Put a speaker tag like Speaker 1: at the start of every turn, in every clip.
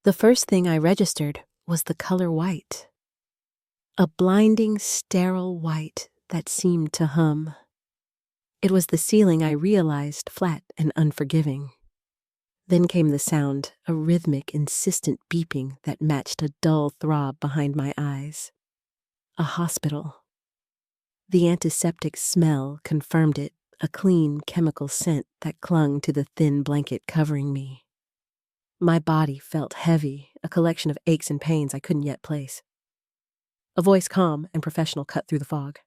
Speaker 1: The first thing I registered was the color white. A blinding, sterile white that seemed to hum. It was the ceiling I realized flat and unforgiving. Then came the sound, a rhythmic, insistent beeping that matched a dull throb behind my eyes. A hospital. The antiseptic smell confirmed it, a clean chemical scent that clung to the thin blanket covering me. My body felt heavy, a collection of aches and pains I couldn't yet place. A voice calm and professional cut through the fog.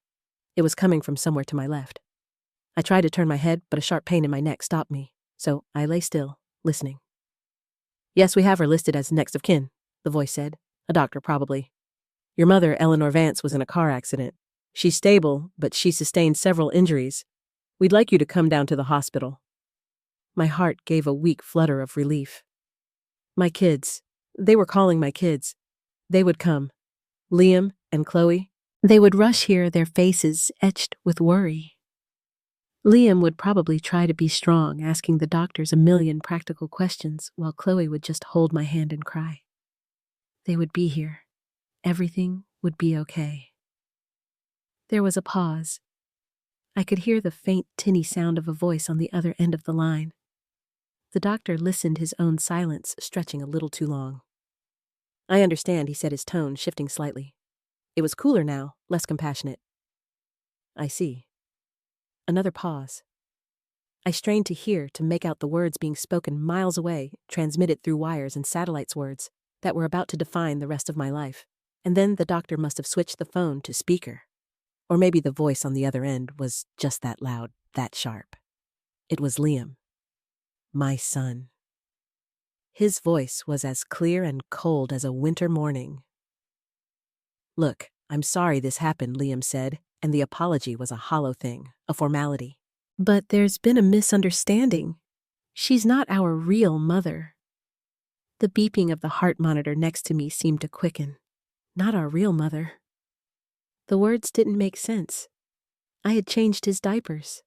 Speaker 1: It was coming from somewhere to my left. I tried to turn my head, but a sharp pain in my neck stopped me, so I lay still, listening. "Yes, we have her listed as next of kin," the voice said. "A doctor, probably. Your mother, Eleanor Vance, was in a car accident. She's stable, but she sustained several injuries. We'd like you to come down to the hospital." My heart gave a weak flutter of relief. My kids. They were calling my kids. They would come. Liam and Chloe. They would rush here, their faces etched with worry. Liam would probably try to be strong, asking the doctors a million practical questions, while Chloe would just hold my hand and cry. They would be here. Everything would be okay. There was a pause. I could hear the faint, tinny sound of a voice on the other end of the line. The doctor listened, his own silence stretching a little too long. "I understand," he said, his tone shifting slightly. It was cooler now, less compassionate. "I see." Another pause. I strained to hear, to make out the words being spoken miles away, transmitted through wires and satellites, words that were about to define the rest of my life. And then the doctor must have switched the phone to speaker. Or maybe the voice on the other end was just that loud, that sharp. It was Liam. My son. His voice was as clear and cold as a winter morning. "Look, I'm sorry this happened," Liam said, and the apology was a hollow thing, a formality. "But there's been a misunderstanding. She's not our real mother." The beeping of the heart monitor next to me seemed to quicken. Not our real mother. The words didn't make sense. I had changed his diapers.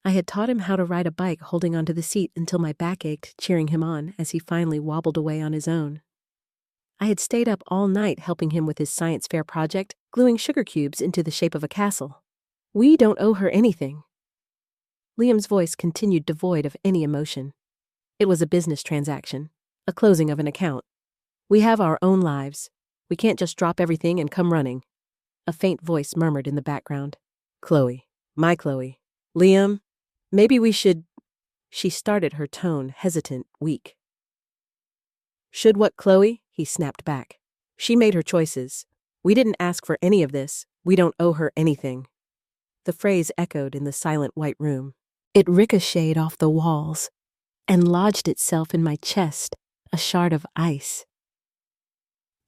Speaker 1: I had taught him how to ride a bike holding onto the seat until my back ached, cheering him on as he finally wobbled away on his own. I had stayed up all night helping him with his science fair project, gluing sugar cubes into the shape of a castle. "We don't owe her anything." Liam's voice continued devoid of any emotion. It was a business transaction, a closing of an account. "We have our own lives. We can't just drop everything and come running." A faint voice murmured in the background. "Chloe, my Chloe. Liam, maybe we should—" She started, her tone hesitant, weak. "Should what, Chloe?" he snapped back. "She made her choices. We didn't ask for any of this. We don't owe her anything." The phrase echoed in the silent white room. It ricocheted off the walls and lodged itself in my chest, a shard of ice.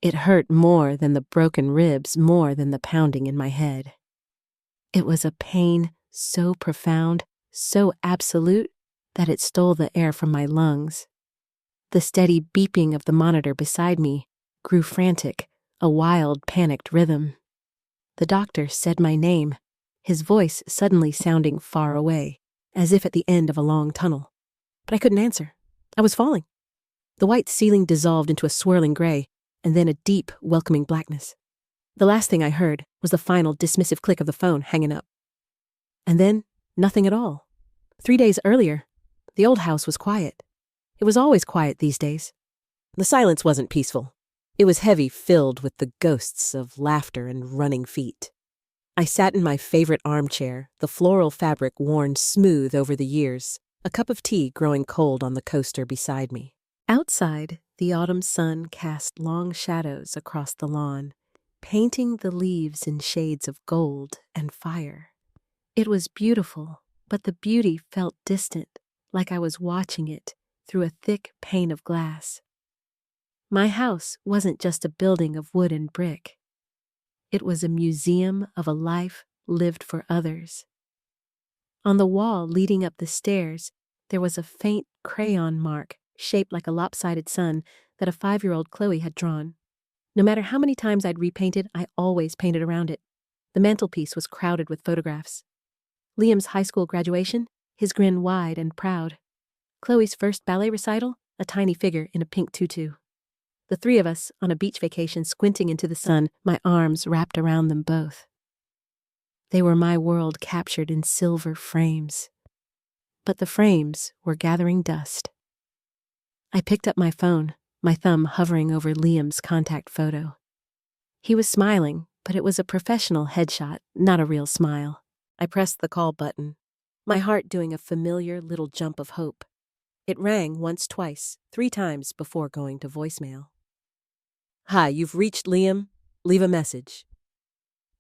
Speaker 1: It hurt more than the broken ribs, more than the pounding in my head. It was a pain so profound, so absolute, that it stole the air from my lungs. The steady beeping of the monitor beside me grew frantic, a wild, panicked rhythm. The doctor said my name, his voice suddenly sounding far away, as if at the end of a long tunnel. But I couldn't answer. I was falling. The white ceiling dissolved into a swirling gray, and then a deep, welcoming blackness. The last thing I heard was the final dismissive click of the phone hanging up. And then, nothing at all. 3 days earlier, the old house was quiet. It was always quiet these days. The silence wasn't peaceful. It was heavy, filled with the ghosts of laughter and running feet. I sat in my favorite armchair, the floral fabric worn smooth over the years, a cup of tea growing cold on the coaster beside me. Outside, the autumn sun cast long shadows across the lawn, painting the leaves in shades of gold and fire. It was beautiful, but the beauty felt distant, like I was watching it through a thick pane of glass. My house wasn't just a building of wood and brick. It was a museum of a life lived for others. On the wall leading up the stairs, there was a faint crayon mark shaped like a lopsided sun that a 5-year-old Chloe had drawn. No matter how many times I'd repainted, I always painted around it. The mantelpiece was crowded with photographs. Liam's high school graduation, his grin wide and proud. Chloe's first ballet recital, a tiny figure in a pink tutu. The three of us on a beach vacation squinting into the sun, my arms wrapped around them both. They were my world captured in silver frames. But the frames were gathering dust. I picked up my phone, my thumb hovering over Liam's contact photo. He was smiling, but it was a professional headshot, not a real smile. I pressed the call button, my heart doing a familiar little jump of hope. It rang once, twice, 3 times before going to voicemail. "Hi, you've reached Liam. Leave a message."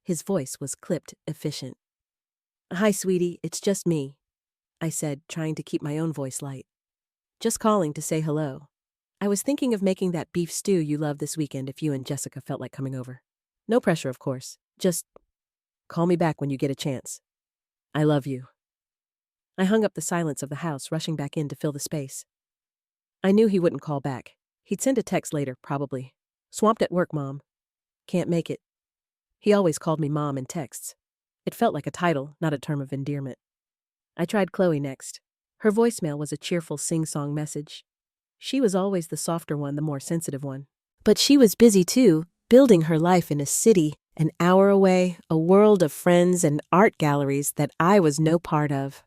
Speaker 1: His voice was clipped, efficient. "Hi, sweetie, it's just me," I said, trying to keep my own voice light. "Just calling to say hello. I was thinking of making that beef stew you love this weekend if you and Jessica felt like coming over. No pressure, of course. Just call me back when you get a chance. I love you." I hung up the silence of the house, rushing back in to fill the space. I knew he wouldn't call back. He'd send a text later, probably. "Swamped at work, Mom. Can't make it." He always called me Mom in texts. It felt like a title, not a term of endearment. I tried Chloe next. Her voicemail was a cheerful sing-song message. She was always the softer one, the more sensitive one. But she was busy too, building her life in a city, an hour away, a world of friends and art galleries that I was no part of.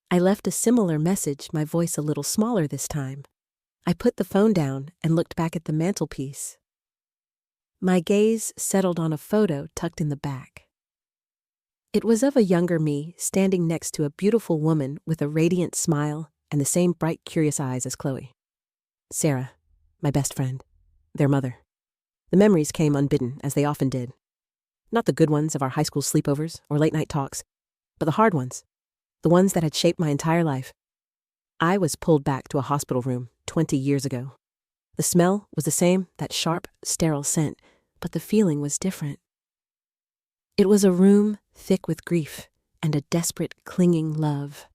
Speaker 1: I left a similar message, my voice a little smaller this time. I put the phone down and looked back at the mantelpiece. My gaze settled on a photo tucked in the back. It was of a younger me standing next to a beautiful woman with a radiant smile and the same bright, curious eyes as Chloe. Sarah, my best friend, their mother. The memories came unbidden, as they often did. Not the good ones of our high school sleepovers or late-night talks, but the hard ones, the ones that had shaped my entire life. I was pulled back to a hospital room 20 years ago. The smell was the same, that sharp, sterile scent, but the feeling was different. It was a room thick with grief and a desperate, clinging love.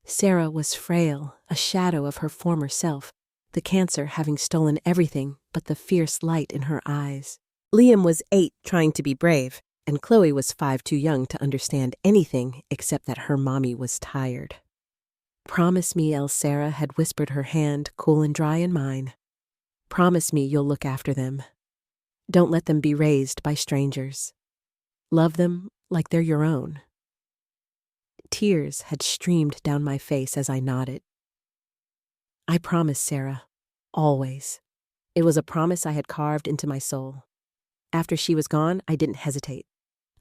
Speaker 1: Sarah was frail, a shadow of her former self, the cancer having stolen everything but the fierce light in her eyes. Liam was 8, trying to be brave, and Chloe was 5, too young to understand anything except that her mommy was tired. "Promise me," Sarah had whispered, her hand cool and dry in mine. "Promise me you'll look after them. Don't let them be raised by strangers. Love them like they're your own." Tears had streamed down my face as I nodded. I promised Sarah, always. It was a promise I had carved into my soul. After she was gone, I didn't hesitate.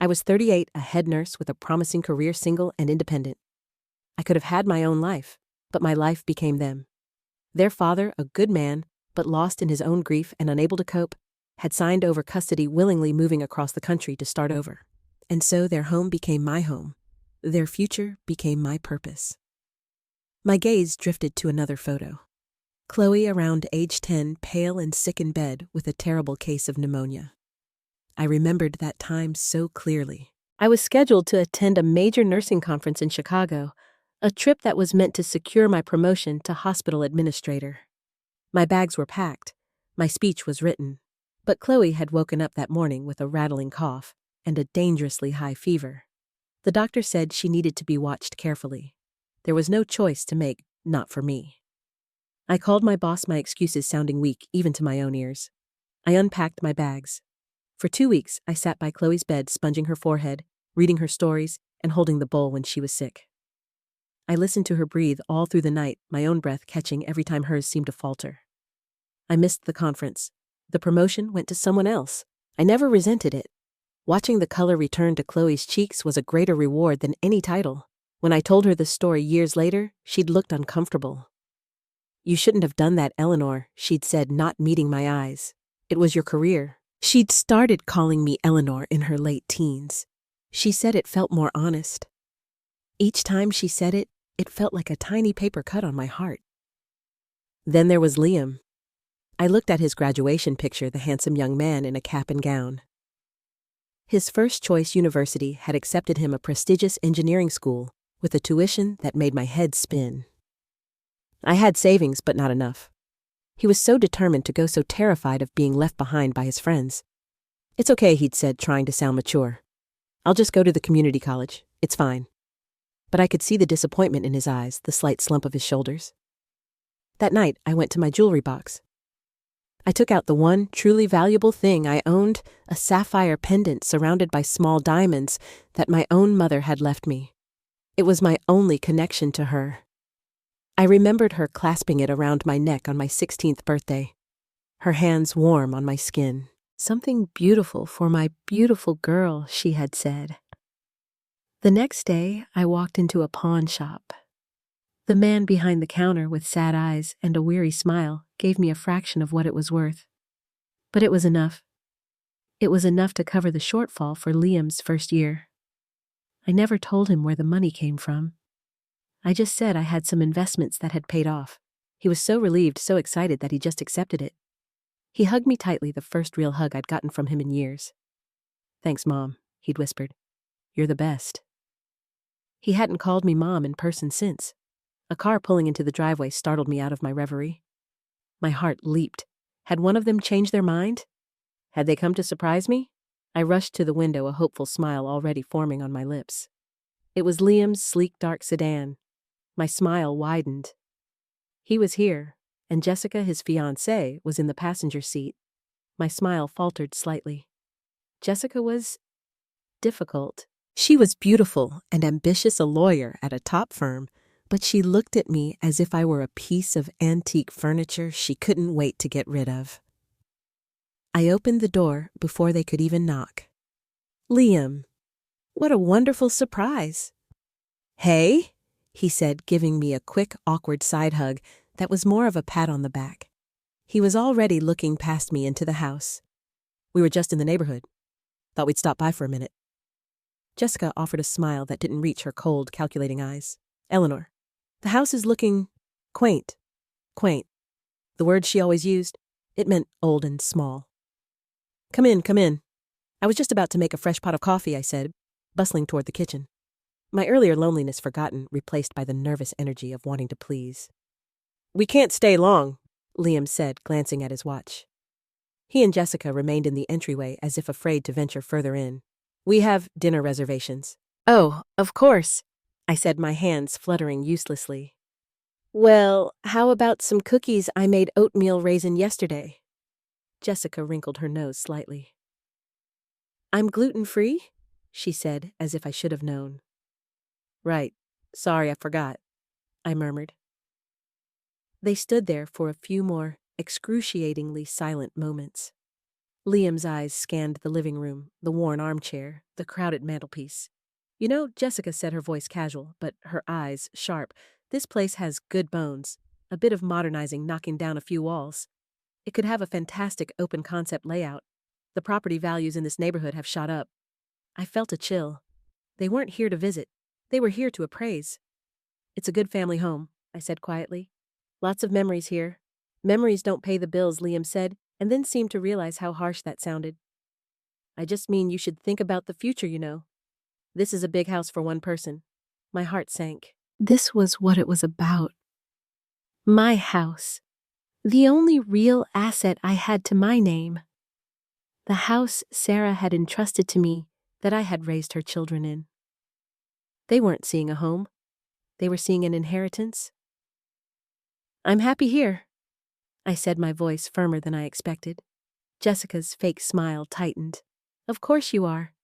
Speaker 1: I was 38, a head nurse with a promising career, single and independent. I could have had my own life, but my life became them. Their father, a good man, but lost in his own grief and unable to cope, had signed over custody, willingly moving across the country to start over. And so their home became my home. Their future became my purpose. My gaze drifted to another photo. Chloe, around age 10, pale and sick in bed with a terrible case of pneumonia. I remembered that time so clearly. I was scheduled to attend a major nursing conference in Chicago, a trip that was meant to secure my promotion to hospital administrator. My bags were packed. My speech was written. But Chloe had woken up that morning with a rattling cough and a dangerously high fever. The doctor said she needed to be watched carefully. There was no choice to make, not for me. I called my boss, my excuses sounding weak even to my own ears. I unpacked my bags. For 2 weeks, I sat by Chloe's bed, sponging her forehead, reading her stories, and holding the bowl when she was sick. I listened to her breathe all through the night, my own breath catching every time hers seemed to falter. I missed the conference. The promotion went to someone else. I never resented it. Watching the color return to Chloe's cheeks was a greater reward than any title. When I told her the story years later, she'd looked uncomfortable. "You shouldn't have done that, Eleanor," she'd said, not meeting my eyes. "It was your career." She'd started calling me Eleanor in her late teens. She said it felt more honest. Each time she said it, it felt like a tiny paper cut on my heart. Then there was Liam. I looked at his graduation picture, the handsome young man in a cap and gown. His first choice university had accepted him a prestigious engineering school with a tuition that made my head spin. I had savings, but not enough. He was so determined to go, so terrified of being left behind by his friends. "It's okay," he'd said, trying to sound mature. "I'll just go to the community college. It's fine." But I could see the disappointment in his eyes, the slight slump of his shoulders. That night, I went to my jewelry box. I took out the one truly valuable thing I owned, a sapphire pendant surrounded by small diamonds that my own mother had left me. It was my only connection to her. I remembered her clasping it around my neck on my 16th birthday, her hands warm on my skin. Something beautiful for my beautiful girl, she had said. The next day, I walked into a pawn shop. The man behind the counter with sad eyes and a weary smile gave me a fraction of what it was worth. But it was enough. It was enough to cover the shortfall for Liam's first year. I never told him where the money came from. I just said I had some investments that had paid off. He was so relieved, so excited that he just accepted it. He hugged me tightly, the first real hug I'd gotten from him in years. "Thanks, Mom," he'd whispered. "You're the best." He hadn't called me Mom in person since. A car pulling into the driveway startled me out of my reverie. My heart leaped. Had one of them changed their mind? Had they come to surprise me? I rushed to the window, a hopeful smile already forming on my lips. It was Liam's sleek dark sedan. My smile widened. He was here, and Jessica, his fiancée, was in the passenger seat. My smile faltered slightly. Jessica was difficult. She was beautiful and ambitious, a lawyer at a top firm, but she looked at me as if I were a piece of antique furniture she couldn't wait to get rid of. I opened the door before they could even knock. "Liam, what a wonderful surprise." "Hey," he said, giving me a quick, awkward side hug that was more of a pat on the back. He was already looking past me into the house. "We were just in the neighborhood. Thought we'd stop by for a minute." Jessica offered a smile that didn't reach her cold, calculating eyes. "Eleanor, the house is looking quaint." Quaint. The word she always used. It meant old and small. Come in, come in." "I was just about to make a fresh pot of coffee," I said, bustling toward the kitchen. My earlier loneliness forgotten, replaced by the nervous energy of wanting to please. "We can't stay long," Liam said, glancing at his watch. He and Jessica remained in the entryway as if afraid to venture further in. "We have dinner reservations." "Oh, of course," I said, my hands fluttering uselessly. "Well, how about some cookies I made oatmeal raisin yesterday?" Jessica wrinkled her nose slightly. "I'm gluten-free?" she said, as if I should have known. "Right. Sorry, I forgot," I murmured. They stood there for a few more excruciatingly silent moments. Liam's eyes scanned the living room, the worn armchair, the crowded mantelpiece. "You know," Jessica said, her voice casual, but her eyes sharp, "this place has good bones, a bit of modernizing knocking down a few walls. It could have a fantastic open-concept layout. The property values in this neighborhood have shot up." I felt a chill. They weren't here to visit. They were here to appraise. "It's a good family home," I said quietly. "Lots of memories here." "Memories don't pay the bills," Liam said, and then seemed to realize how harsh that sounded. "I just mean you should think about the future, you know. This is a big house for one person." My heart sank. This was what it was about. My house. The only real asset I had to my name. The house Sarah had entrusted to me that I had raised her children in. They weren't seeing a home. They were seeing an inheritance. "I'm happy here," I said, my voice firmer than I expected. Jessica's fake smile tightened. "Of course you are."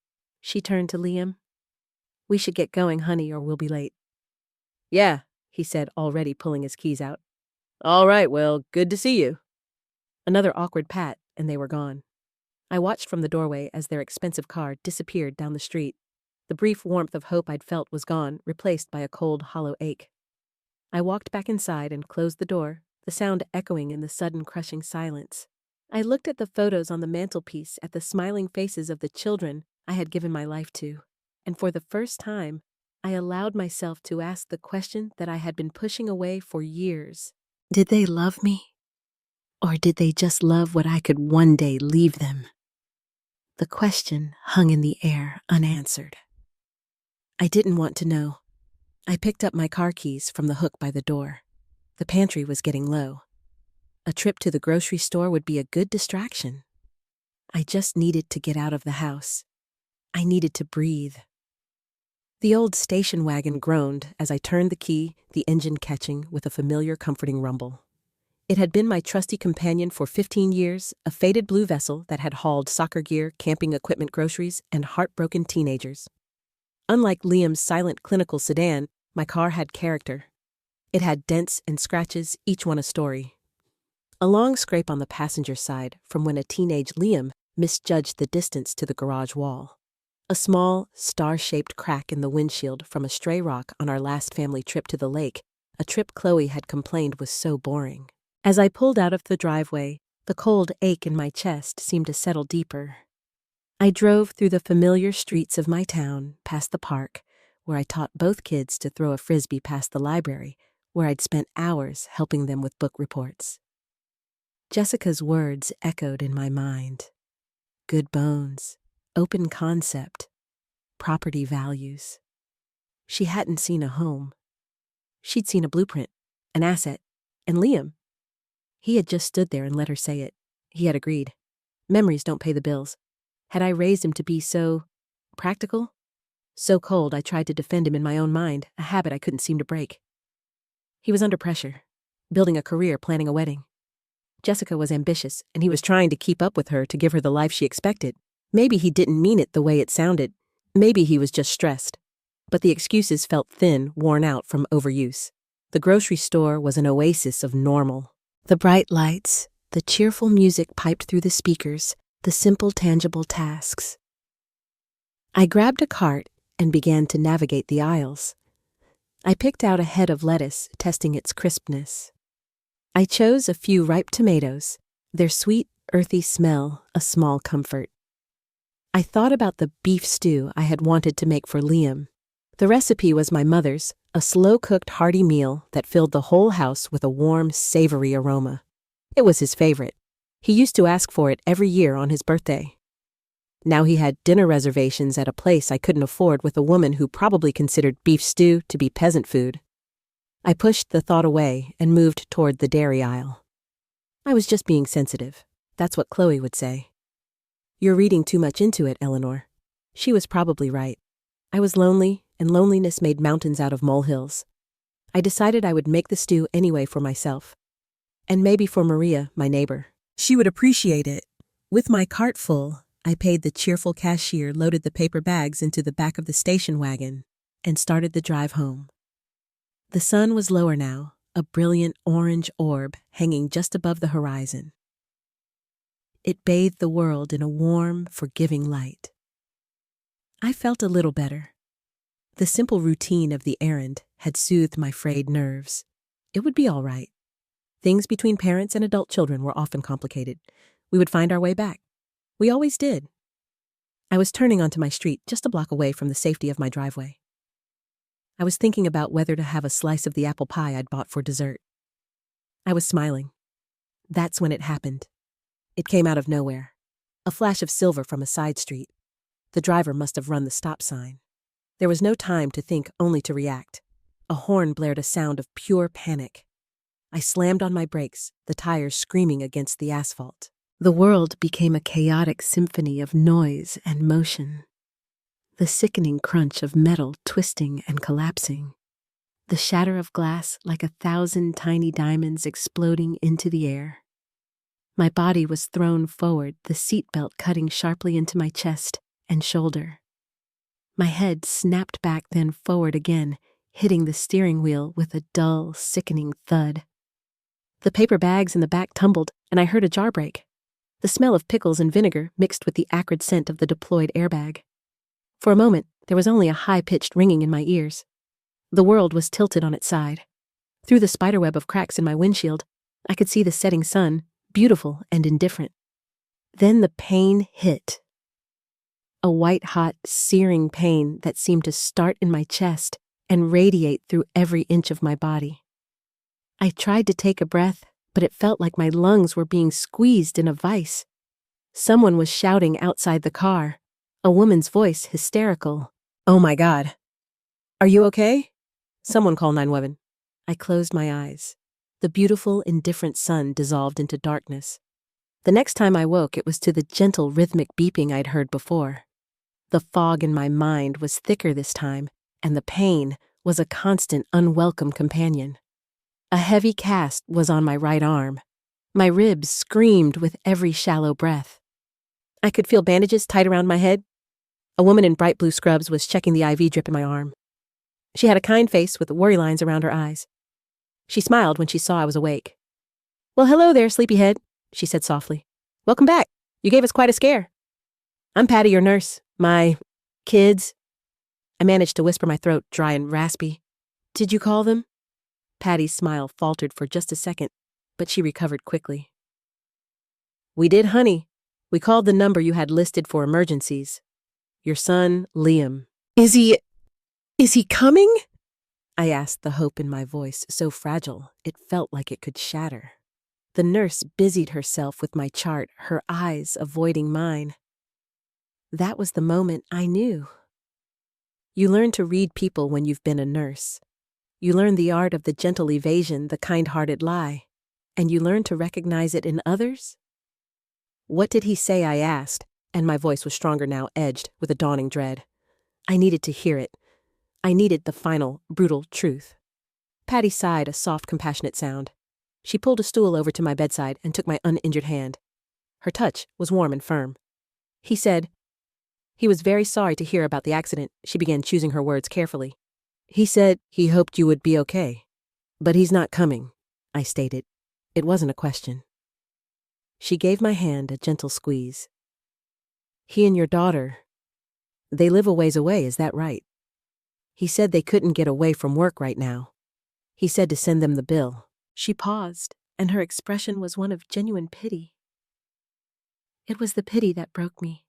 Speaker 1: She turned to Liam. "We should get going, honey, or we'll be late." "Yeah," he said, already pulling his keys out. "All right, well, good to see you." Another awkward pat, and they were gone. I watched from the doorway as their expensive car disappeared down the street. The brief warmth of hope I'd felt was gone, replaced by a cold, hollow ache. I walked back inside and closed the door, the sound echoing in the sudden crushing silence. I looked at the photos on the mantelpiece, at the smiling faces of the children I had given my life to, and for the first time, I allowed myself to ask the question that I had been pushing away for years. Did they love me? Or did they just love what I could one day leave them? The question hung in the air, unanswered. I didn't want to know. I picked up my car keys from the hook by the door. The pantry was getting low. A trip to the grocery store would be a good distraction. I just needed to get out of the house. I needed to breathe. The old station wagon groaned as I turned the key, the engine catching with a familiar, comforting rumble. It had been my trusty companion for 15 years, a faded blue vessel that had hauled soccer gear, camping equipment, groceries, and heartbroken teenagers. Unlike Liam's silent clinical sedan, my car had character. It had dents and scratches, each one a story. A long scrape on the passenger side from when a teenage Liam misjudged the distance to the garage wall. A small, star-shaped crack in the windshield from a stray rock on our last family trip to the lake, a trip Chloe had complained was so boring. As I pulled out of the driveway, the cold ache in my chest seemed to settle deeper. I drove through the familiar streets of my town, past the park, where I taught both kids to throw a frisbee past the library, where I'd spent hours helping them with book reports. Jessica's words echoed in my mind. Good bones, open concept, property values. She hadn't seen a home. She'd seen a blueprint, an asset, and Liam. He had just stood there and let her say it. He had agreed. Memories don't pay the bills. Had I raised him to be so practical? So cold I tried to defend him in my own mind, a habit I couldn't seem to break. He was under pressure, building a career, planning a wedding. Jessica was ambitious, and he was trying to keep up with her to give her the life she expected. Maybe he didn't mean it the way it sounded. Maybe he was just stressed. But the excuses felt thin, worn out from overuse. The grocery store was an oasis of normal. The bright lights, the cheerful music piped through the speakers, the simple, tangible tasks. I grabbed a cart and began to navigate the aisles. I picked out a head of lettuce, testing its crispness. I chose a few ripe tomatoes, their sweet, earthy smell a small comfort. I thought about the beef stew I had wanted to make for Liam. The recipe was my mother's, a slow-cooked hearty meal that filled the whole house with a warm, savory aroma. It was his favorite. He used to ask for it every year on his birthday. Now he had dinner reservations at a place I couldn't afford with a woman who probably considered beef stew to be peasant food. I pushed the thought away and moved toward the dairy aisle. I was just being sensitive. That's what Chloe would say. You're reading too much into it, Eleanor. She was probably right. I was lonely, and loneliness made mountains out of molehills. I decided I would make the stew anyway for myself. And maybe for Maria, my neighbor. She would appreciate it. With my cart full, I paid the cheerful cashier, loaded the paper bags into the back of the station wagon, and started the drive home. The sun was lower now, a brilliant orange orb hanging just above the horizon. It bathed the world in a warm, forgiving light. I felt a little better. The simple routine of the errand had soothed my frayed nerves. It would be all right. Things between parents and adult children were often complicated. We would find our way back. We always did. I was turning onto my street just a block away from the safety of my driveway. I was thinking about whether to have a slice of the apple pie I'd bought for dessert. I was smiling. That's when it happened. It came out of nowhere. A flash of silver from a side street. The driver must have run the stop sign. There was no time to think, only to react. A horn blared a sound of pure panic. I slammed on my brakes, the tires screaming against the asphalt. The world became a chaotic symphony of noise and motion. The sickening crunch of metal twisting and collapsing. The shatter of glass like 1,000 tiny diamonds exploding into the air. My body was thrown forward, the seatbelt cutting sharply into my chest and shoulder. My head snapped back, then forward again, hitting the steering wheel with a dull, sickening thud. The paper bags in the back tumbled, and I heard a jar break. The smell of pickles and vinegar mixed with the acrid scent of the deployed airbag. For a moment, there was only a high-pitched ringing in my ears. The world was tilted on its side. Through the spiderweb of cracks in my windshield, I could see the setting sun, beautiful and indifferent. Then the pain hit. A white-hot, searing pain that seemed to start in my chest and radiate through every inch of my body. I tried to take a breath, but it felt like my lungs were being squeezed in a vice. Someone was shouting outside the car, a woman's voice hysterical. "Oh my God. Are you okay? Someone call 911. I closed my eyes. The beautiful, indifferent sun dissolved into darkness. The next time I woke, it was to the gentle, rhythmic beeping I'd heard before. The fog in my mind was thicker this time, and the pain was a constant, unwelcome companion. A heavy cast was on my right arm. My ribs screamed with every shallow breath. I could feel bandages tight around my head. A woman in bright blue scrubs was checking the IV drip in my arm. She had a kind face with worry lines around her eyes. She smiled when she saw I was awake. "Well, hello there, sleepyhead," she said softly. "Welcome back. You gave us quite a scare." "I'm Patty, your nurse. My kids." I managed to whisper, my throat dry and raspy. "Did you call them?" Patty's smile faltered for just a second, but she recovered quickly. "We did, honey. We called the number you had listed for emergencies. Your son, Liam." Is he coming?" I asked, the hope in my voice so fragile it felt like it could shatter. The nurse busied herself with my chart, her eyes avoiding mine. That was the moment I knew. You learn to read people when you've been a nurse. You learn the art of the gentle evasion, the kind-hearted lie, and you learn to recognize it in others. "What did he say?" I asked, and my voice was stronger now, edged with a dawning dread. I needed to hear it. I needed the final, brutal truth. Patty sighed a soft, compassionate sound. She pulled a stool over to my bedside and took my uninjured hand. Her touch was warm and firm. He said, he was very sorry to hear about the accident. She began choosing her words carefully. "He said he hoped you would be okay. But he's not coming," I stated. It wasn't a question. She gave my hand a gentle squeeze. "He and your daughter, they live a ways away, is that right? He said they couldn't get away from work right now. He said to send them the bill." She paused, and her expression was one of genuine pity. It was the pity that broke me.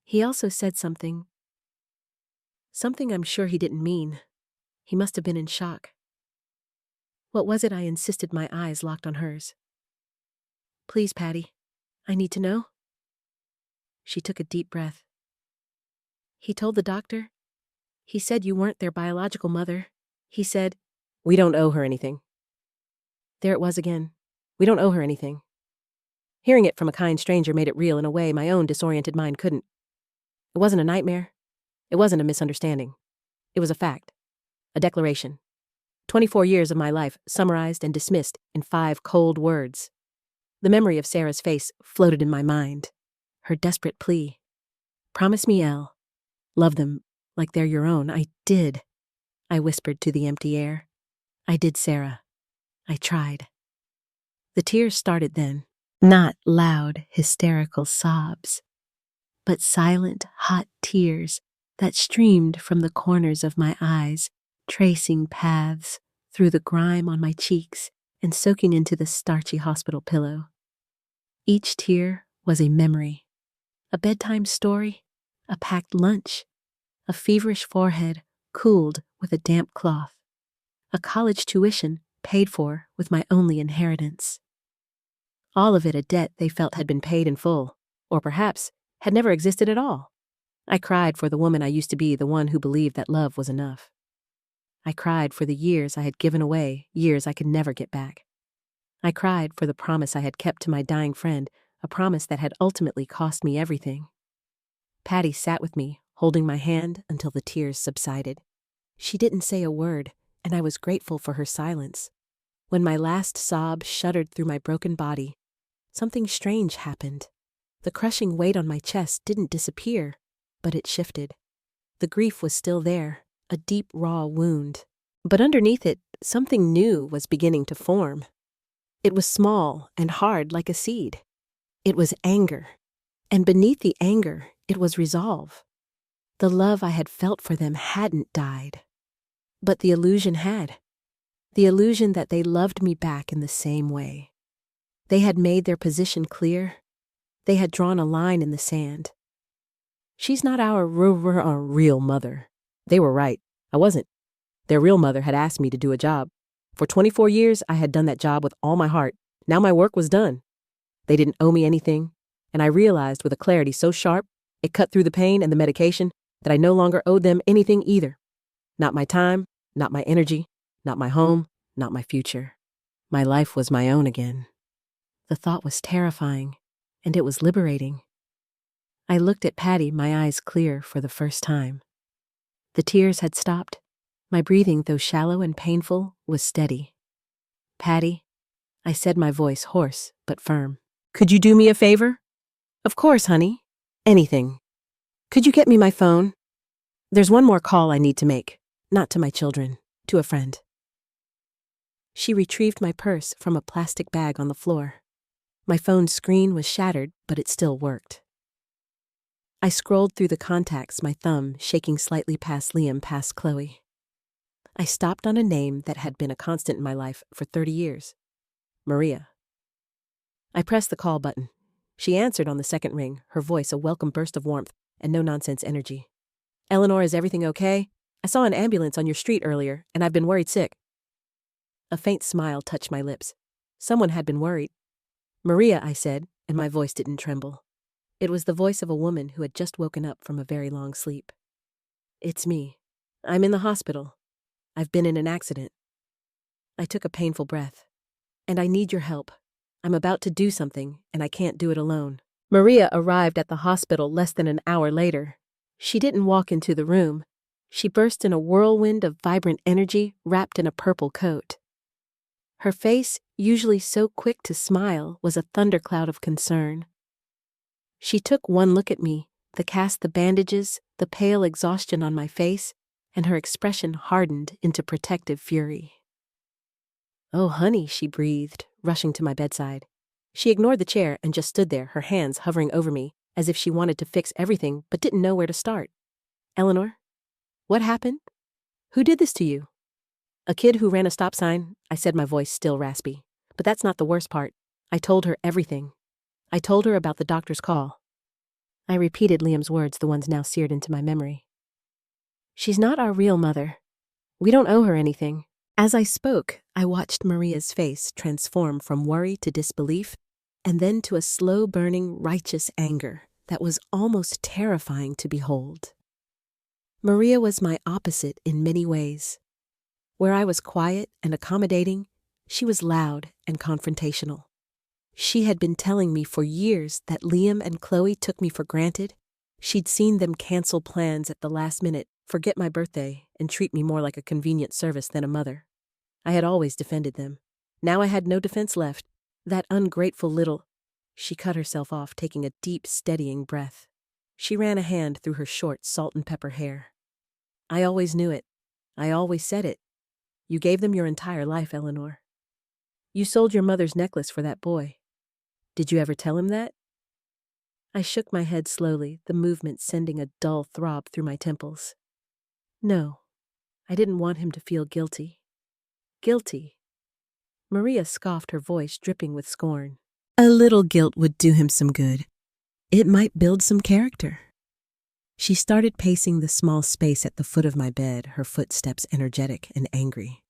Speaker 1: He also said something I'm sure he didn't mean. He must have been in shock. What was it? I insisted, my eyes locked on hers. "Please, Patty, I need to know." She took a deep breath. "He told the doctor. He said you weren't their biological mother. He said—" "We don't owe her anything." There it was again. We don't owe her anything. Hearing it from a kind stranger made it real in a way my own disoriented mind couldn't. It wasn't a nightmare. It wasn't a misunderstanding. It was a fact. A declaration. 24 years of my life summarized and dismissed in 5 cold words. The memory of Sarah's face floated in my mind. Her desperate plea. "Promise me, Elle. Love them like they're your own." I did. I whispered to the empty air. I did, Sarah. I tried. The tears started then. Not loud, hysterical sobs, but silent, hot tears that streamed from the corners of my eyes, tracing paths through the grime on my cheeks and soaking into the starchy hospital pillow. Each tear was a memory, a bedtime story, a packed lunch, a feverish forehead cooled with a damp cloth, a college tuition paid for with my only inheritance. All of it a debt they felt had been paid in full, or perhaps had never existed at all. I cried for the woman I used to be, the one who believed that love was enough. I cried for the years I had given away, years I could never get back. I cried for the promise I had kept to my dying friend, a promise that had ultimately cost me everything. Patty sat with me, holding my hand until the tears subsided. She didn't say a word, and I was grateful for her silence. When my last sob shuddered through my broken body, something strange happened. The crushing weight on my chest didn't disappear, but it shifted. The grief was still there, a deep, raw wound. But underneath it, something new was beginning to form. It was small and hard like a seed. It was anger. And beneath the anger, it was resolve. The love I had felt for them hadn't died. But the illusion had. The illusion that they loved me back in the same way. They had made their position clear. They had drawn a line in the sand. "She's not our real mother." They were right. I wasn't. Their real mother had asked me to do a job. For 24 years, I had done that job with all my heart. Now my work was done. They didn't owe me anything, and I realized with a clarity so sharp, it cut through the pain and the medication, that I no longer owed them anything either. Not my time, not my energy, not my home, not my future. My life was my own again. The thought was terrifying, and it was liberating. I looked at Patty, my eyes clear for the first time. The tears had stopped. My breathing, though shallow and painful, was steady. Patty, I said, my voice hoarse but firm. Could you do me a favor? Of course, honey. Anything. Could you get me my phone? There's one more call I need to make. Not to my children, to a friend. She retrieved my purse from a plastic bag on the floor. My phone's screen was shattered, but it still worked. I scrolled through the contacts, my thumb shaking slightly past Liam, past Chloe. I stopped on a name that had been a constant in my life for 30 years. Maria. I pressed the call button. She answered on the second ring, her voice a welcome burst of warmth and no-nonsense energy. Eleanor, is everything okay? I saw an ambulance on your street earlier, and I've been worried sick. A faint smile touched my lips. Someone had been worried. Maria, I said, and my voice didn't tremble. It was the voice of a woman who had just woken up from a very long sleep. It's me. I'm in the hospital. I've been in an accident. I took a painful breath. And I need your help. I'm about to do something, and I can't do it alone. Maria arrived at the hospital less than an hour later. She didn't walk into the room. She burst in a whirlwind of vibrant energy wrapped in a purple coat. Her face, usually so quick to smile, was a thundercloud of concern. She took one look at me, the bandages, the pale exhaustion on my face, and her expression hardened into protective fury. Oh, honey, she breathed, rushing to my bedside. She ignored the chair and just stood there, her hands hovering over me, as if she wanted to fix everything but didn't know where to start. Eleanor? What happened? Who did this to you? A kid who ran a stop sign, I said, my voice still raspy. But that's not the worst part. I told her everything. I told her about the doctor's call. I repeated Liam's words, the ones now seared into my memory. She's not our real mother. We don't owe her anything. As I spoke, I watched Maria's face transform from worry to disbelief, and then to a slow-burning, righteous anger that was almost terrifying to behold. Maria was my opposite in many ways. Where I was quiet and accommodating, she was loud and confrontational. She had been telling me for years that Liam and Chloe took me for granted. She'd seen them cancel plans at the last minute, forget my birthday, and treat me more like a convenient service than a mother. I had always defended them. Now I had no defense left. That ungrateful little... She cut herself off, taking a deep, steadying breath. She ran a hand through her short salt and pepper hair. I always knew it. I always said it. You gave them your entire life, Eleanor. You sold your mother's necklace for that boy. Did you ever tell him that? I shook my head slowly, the movement sending a dull throb through my temples. No, I didn't want him to feel guilty. Guilty? Maria scoffed, her voice dripping with scorn. A little guilt would do him some good. It might build some character. She started pacing the small space at the foot of my bed, her footsteps energetic and angry.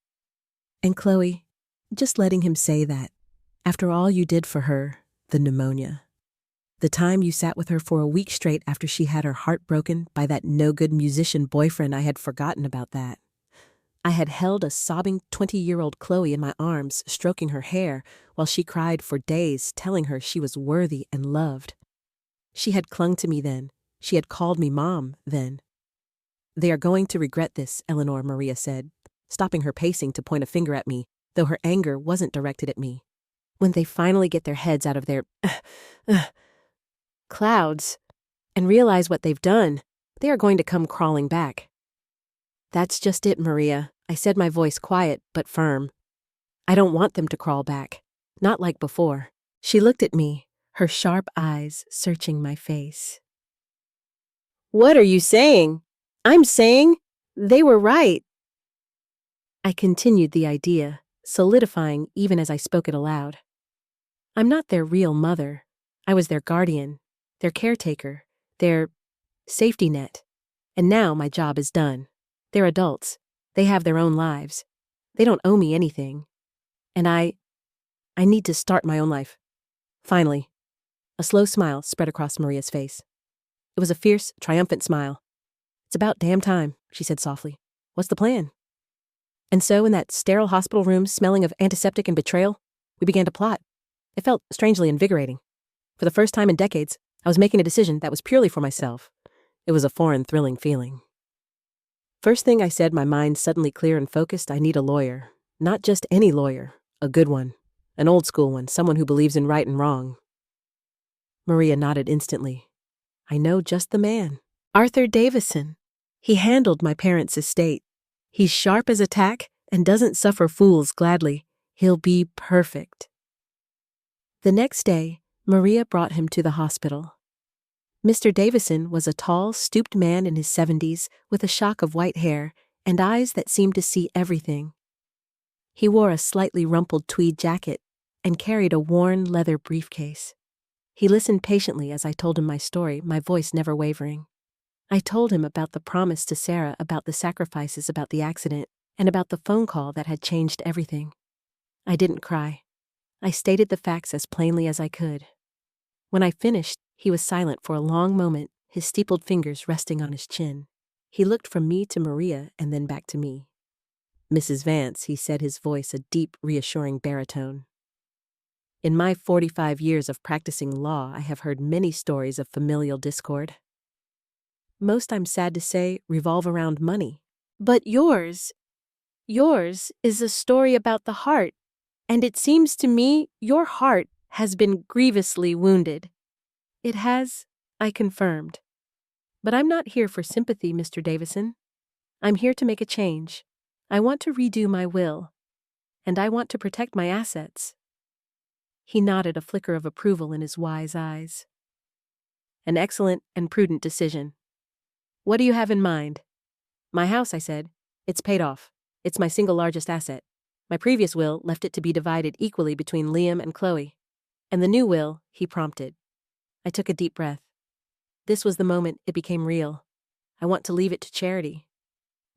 Speaker 1: And Chloe, just letting him say that, after all you did for her, the pneumonia, the time you sat with her for a week straight after she had her heart broken by that no-good musician boyfriend, I had forgotten about that. I had held a sobbing 20-year-old Chloe in my arms, stroking her hair, while she cried for days, telling her she was worthy and loved. She had clung to me then. She had called me Mom then. They are going to regret this, Eleanor, Maria said, stopping her pacing to point a finger at me, though her anger wasn't directed at me. When they finally get their heads out of their clouds and realize what they've done, they are going to come crawling back. That's just it, Maria, I said, my voice quiet but firm. I don't want them to crawl back. Not like before. She looked at me, her sharp eyes searching my face. What are you saying? I'm saying they were right. I continued the idea, solidifying even as I spoke it aloud. I'm not their real mother. I was their guardian, their caretaker, their safety net. And now my job is done. They're adults. They have their own lives. They don't owe me anything. And I need to start my own life. Finally, a slow smile spread across Maria's face. It was a fierce, triumphant smile. It's about damn time, she said softly. What's the plan? And so in that sterile hospital room smelling of antiseptic and betrayal, we began to plot. It felt strangely invigorating. For the first time in decades, I was making a decision that was purely for myself. It was a foreign, thrilling feeling. First thing I said, my mind suddenly clear and focused, I need a lawyer. Not just any lawyer. A good one. An old school one, someone who believes in right and wrong. Maria nodded instantly. I know just the man. Arthur Davison. He handled my parents' estate. He's sharp as a tack and doesn't suffer fools gladly. He'll be perfect. The next day, Maria brought him to the hospital. Mr. Davison was a tall, stooped man in his 70s with a shock of white hair and eyes that seemed to see everything. He wore a slightly rumpled tweed jacket and carried a worn leather briefcase. He listened patiently as I told him my story, my voice never wavering. I told him about the promise to Sarah, about the sacrifices, about the accident, and about the phone call that had changed everything. I didn't cry. I stated the facts as plainly as I could. When I finished, he was silent for a long moment, his steepled fingers resting on his chin. He looked from me to Maria and then back to me. Mrs. Vance, he said, his voice a deep, reassuring baritone. In my 45 years of practicing law, I have heard many stories of familial discord. Most, I'm sad to say, revolve around money. But yours is a story about the heart, and it seems to me your heart has been grievously wounded. It has, I confirmed. But I'm not here for sympathy, Mr. Davison. I'm here to make a change. I want to redo my will, and I want to protect my assets. He nodded, a flicker of approval in his wise eyes. An excellent and prudent decision. What do you have in mind? My house, I said. It's paid off. It's my single largest asset. My previous will left it to be divided equally between Liam and Chloe. And the new will, he prompted. I took a deep breath. This was the moment it became real. I want to leave it to charity.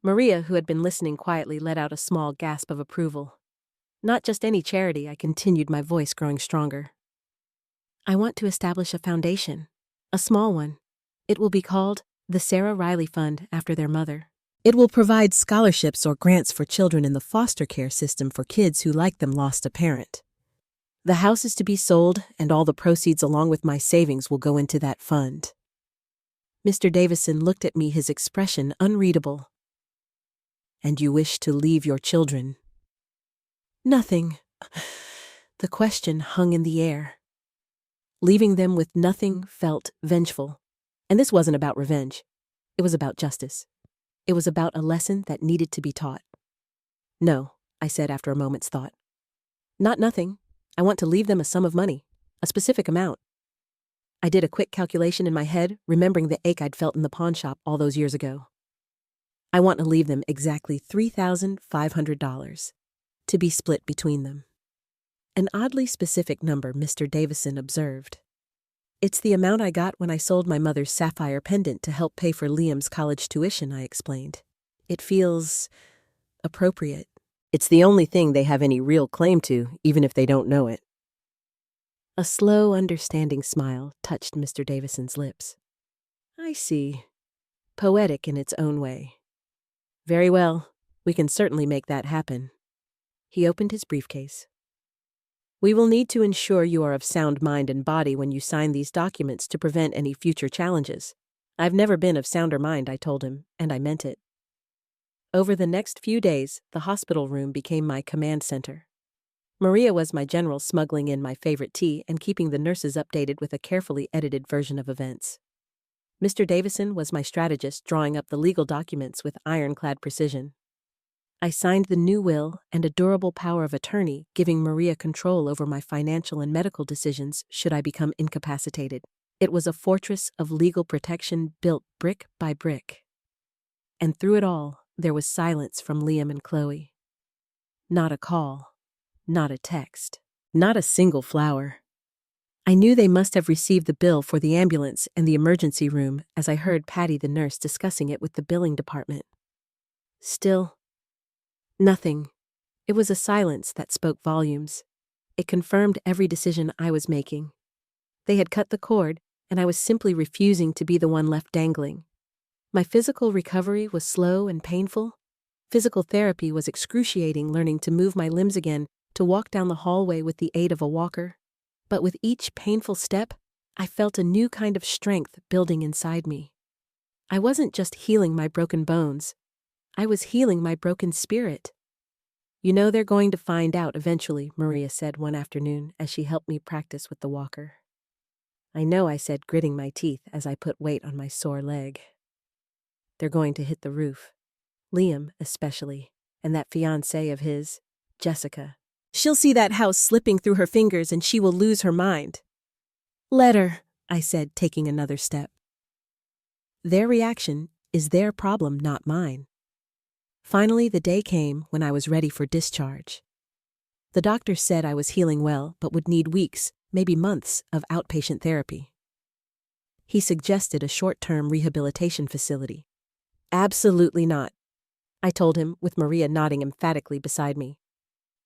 Speaker 1: Maria, who had been listening quietly, let out a small gasp of approval. Not just any charity, I continued, my voice growing stronger. I want to establish a foundation, a small one. It will be called the Sarah Riley Fund, after their mother. It will provide scholarships or grants for children in the foster care system for kids who, like them, lost a parent. The house is to be sold, and all the proceeds along with my savings will go into that fund. Mr. Davison looked at me, his expression unreadable. And you wish to leave your children? Nothing. The question hung in the air. Leaving them with nothing felt vengeful. And this wasn't about revenge. It was about justice. It was about a lesson that needed to be taught. No, I said after a moment's thought. Not nothing. I want to leave them a sum of money, a specific amount. I did a quick calculation in my head, remembering the ache I'd felt in the pawn shop all those years ago. I want to leave them exactly $3,500, to be split between them. An oddly specific number, Mr. Davison observed. It's the amount I got when I sold my mother's sapphire pendant to help pay for Liam's college tuition, I explained. It feels appropriate. It's the only thing they have any real claim to, even if they don't know it. A slow, understanding smile touched Mr. Davison's lips. I see. Poetic in its own way. Very well, we can certainly make that happen. He opened his briefcase. We will need to ensure you are of sound mind and body when you sign these documents to prevent any future challenges. I've never been of sounder mind, I told him, and I meant it. Over the next few days, the hospital room became my command center. Maria was my general, smuggling in my favorite tea and keeping the nurses updated with a carefully edited version of events. Mr. Davison was my strategist, drawing up the legal documents with ironclad precision. I signed the new will and a durable power of attorney, giving Maria control over my financial and medical decisions should I become incapacitated. It was a fortress of legal protection built brick by brick. And through it all, there was silence from Liam and Chloe. Not a call, not a text, not a single flower. I knew they must have received the bill for the ambulance and the emergency room as I heard Patty, the nurse, discussing it with the billing department. Still, nothing. It was a silence that spoke volumes. It confirmed every decision I was making. They had cut the cord, and I was simply refusing to be the one left dangling. My physical recovery was slow and painful. Physical therapy was excruciating, learning to move my limbs again, to walk down the hallway with the aid of a walker. But with each painful step, I felt a new kind of strength building inside me. I wasn't just healing my broken bones. I was healing my broken spirit. You know they're going to find out eventually, Maria said one afternoon as she helped me practice with the walker. I know, I said, gritting my teeth as I put weight on my sore leg. They're going to hit the roof. Liam, especially, and that fiancée of his, Jessica. She'll see that house slipping through her fingers and she will lose her mind. Let her, I said, taking another step. Their reaction is their problem, not mine. Finally, the day came when I was ready for discharge. The doctor said I was healing well, but would need weeks, maybe months, of outpatient therapy. He suggested a short-term rehabilitation facility. Absolutely not, I told him, with Maria nodding emphatically beside me.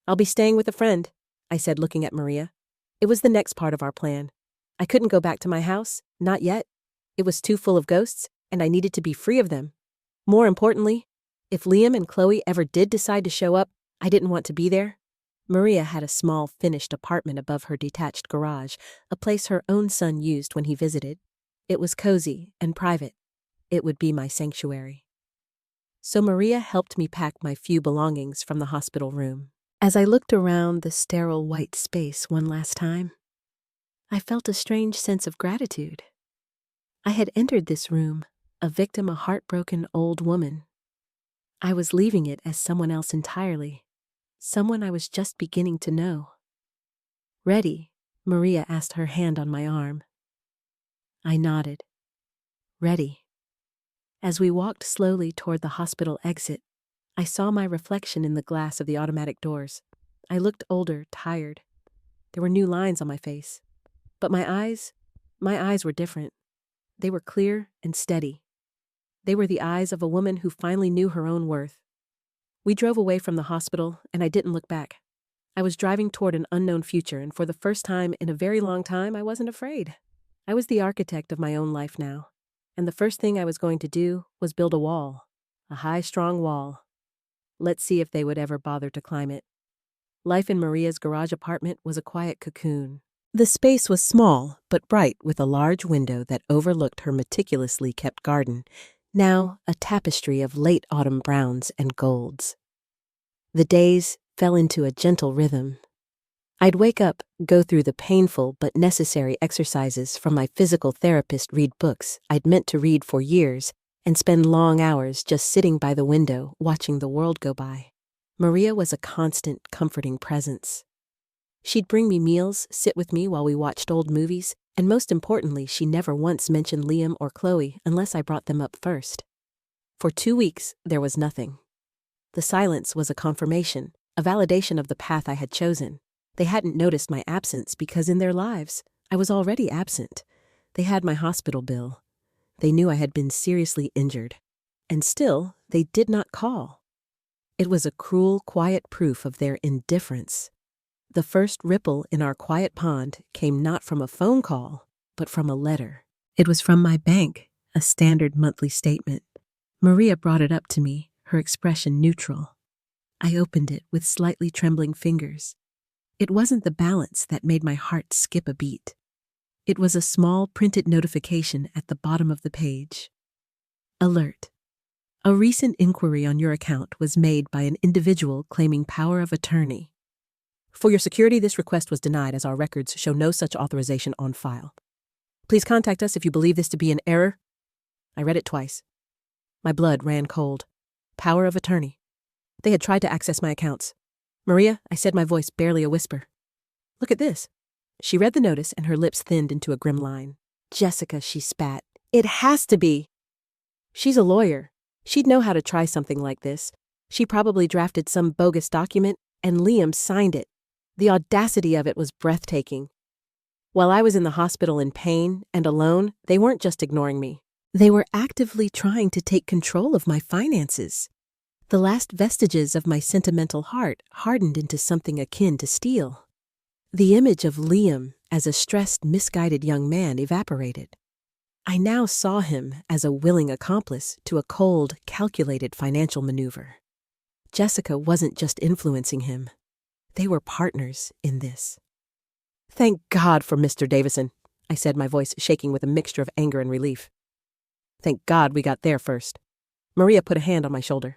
Speaker 1: I'll be staying with a friend, I said, looking at Maria. It was the next part of our plan. I couldn't go back to my house, not yet. It was too full of ghosts, and I needed to be free of them. More importantly, if Liam and Chloe ever did decide to show up, I didn't want to be there. Maria had a small, finished apartment above her detached garage, a place her own son used when he visited. It was cozy and private. It would be my sanctuary. So Maria helped me pack my few belongings from the hospital room. As I looked around the sterile white space one last time, I felt a strange sense of gratitude. I had entered this room, a victim, a heartbroken old woman. I was leaving it as someone else entirely, someone I was just beginning to know. Ready? Maria asked, her hand on my arm. I nodded. Ready. As we walked slowly toward the hospital exit, I saw my reflection in the glass of the automatic doors. I looked older, tired. There were new lines on my face. But my eyes were different. They were clear and steady. They were the eyes of a woman who finally knew her own worth. We drove away from the hospital, and I didn't look back. I was driving toward an unknown future, and for the first time in a very long time, I wasn't afraid. I was the architect of my own life now, and the first thing I was going to do was build a wall, a high, strong wall. Let's see if they would ever bother to climb it. Life in Maria's garage apartment was a quiet cocoon. The space was small, but bright, with a large window that overlooked her meticulously kept garden, now a tapestry of late autumn browns and golds. The days fell into a gentle rhythm. I'd wake up, go through the painful but necessary exercises from my physical therapist, read books I'd meant to read for years, and spend long hours just sitting by the window watching the world go by. Maria was a constant, comforting presence. She'd bring me meals, sit with me while we watched old movies, and most importantly, she never once mentioned Liam or Chloe unless I brought them up first. For 2 weeks, there was nothing. The silence was a confirmation, a validation of the path I had chosen. They hadn't noticed my absence because in their lives, I was already absent. They had my hospital bill. They knew I had been seriously injured. And still, they did not call. It was a cruel, quiet proof of their indifference. The first ripple in our quiet pond came not from a phone call, but from a letter. It was from my bank, a standard monthly statement. Maria brought it up to me, her expression neutral. I opened it with slightly trembling fingers. It wasn't the balance that made my heart skip a beat. It was a small printed notification at the bottom of the page. Alert. A recent inquiry on your account was made by an individual claiming power of attorney. For your security, this request was denied as our records show no such authorization on file. Please contact us if you believe this to be an error. I read it twice. My blood ran cold. Power of attorney. They had tried to access my accounts. Maria, I said, my voice barely a whisper. Look at this. She read the notice and her lips thinned into a grim line. Jessica, she spat. It has to be. She's a lawyer. She'd know how to try something like this. She probably drafted some bogus document, and Liam signed it. The audacity of it was breathtaking. While I was in the hospital in pain and alone, they weren't just ignoring me. They were actively trying to take control of my finances. The last vestiges of my sentimental heart hardened into something akin to steel. The image of Liam as a stressed, misguided young man evaporated. I now saw him as a willing accomplice to a cold, calculated financial maneuver. Jessica wasn't just influencing him. They were partners in this. Thank God for Mr. Davison, I said, my voice shaking with a mixture of anger and relief. Thank God we got there first. Maria put a hand on my shoulder.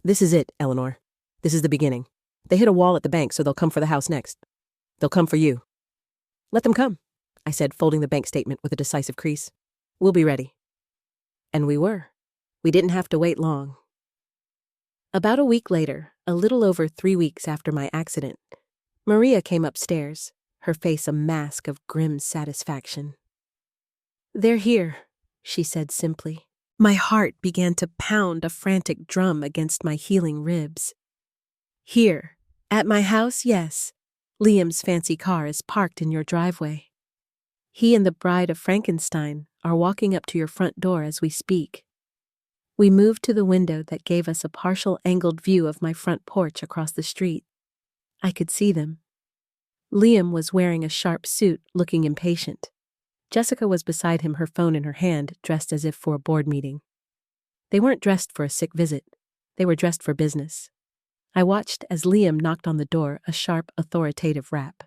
Speaker 1: This is it, Eleanor. This is the beginning. They hit a wall at the bank, so they'll come for the house next. They'll come for you. Let them come, I said, folding the bank statement with a decisive crease. We'll be ready. And we were. We didn't have to wait long. About a week later, a little over 3 weeks after my accident, Maria came upstairs, her face a mask of grim satisfaction. They're here, she said simply. My heart began to pound a frantic drum against my healing ribs. Here, at my house, yes. Liam's fancy car is parked in your driveway. He and the bride of Frankenstein are walking up to your front door as we speak. We moved to the window that gave us a partial angled view of my front porch across the street. I could see them. Liam was wearing a sharp suit, looking impatient. Jessica was beside him, her phone in her hand, dressed as if for a board meeting. They weren't dressed for a sick visit. They were dressed for business. I watched as Liam knocked on the door, a sharp, authoritative rap.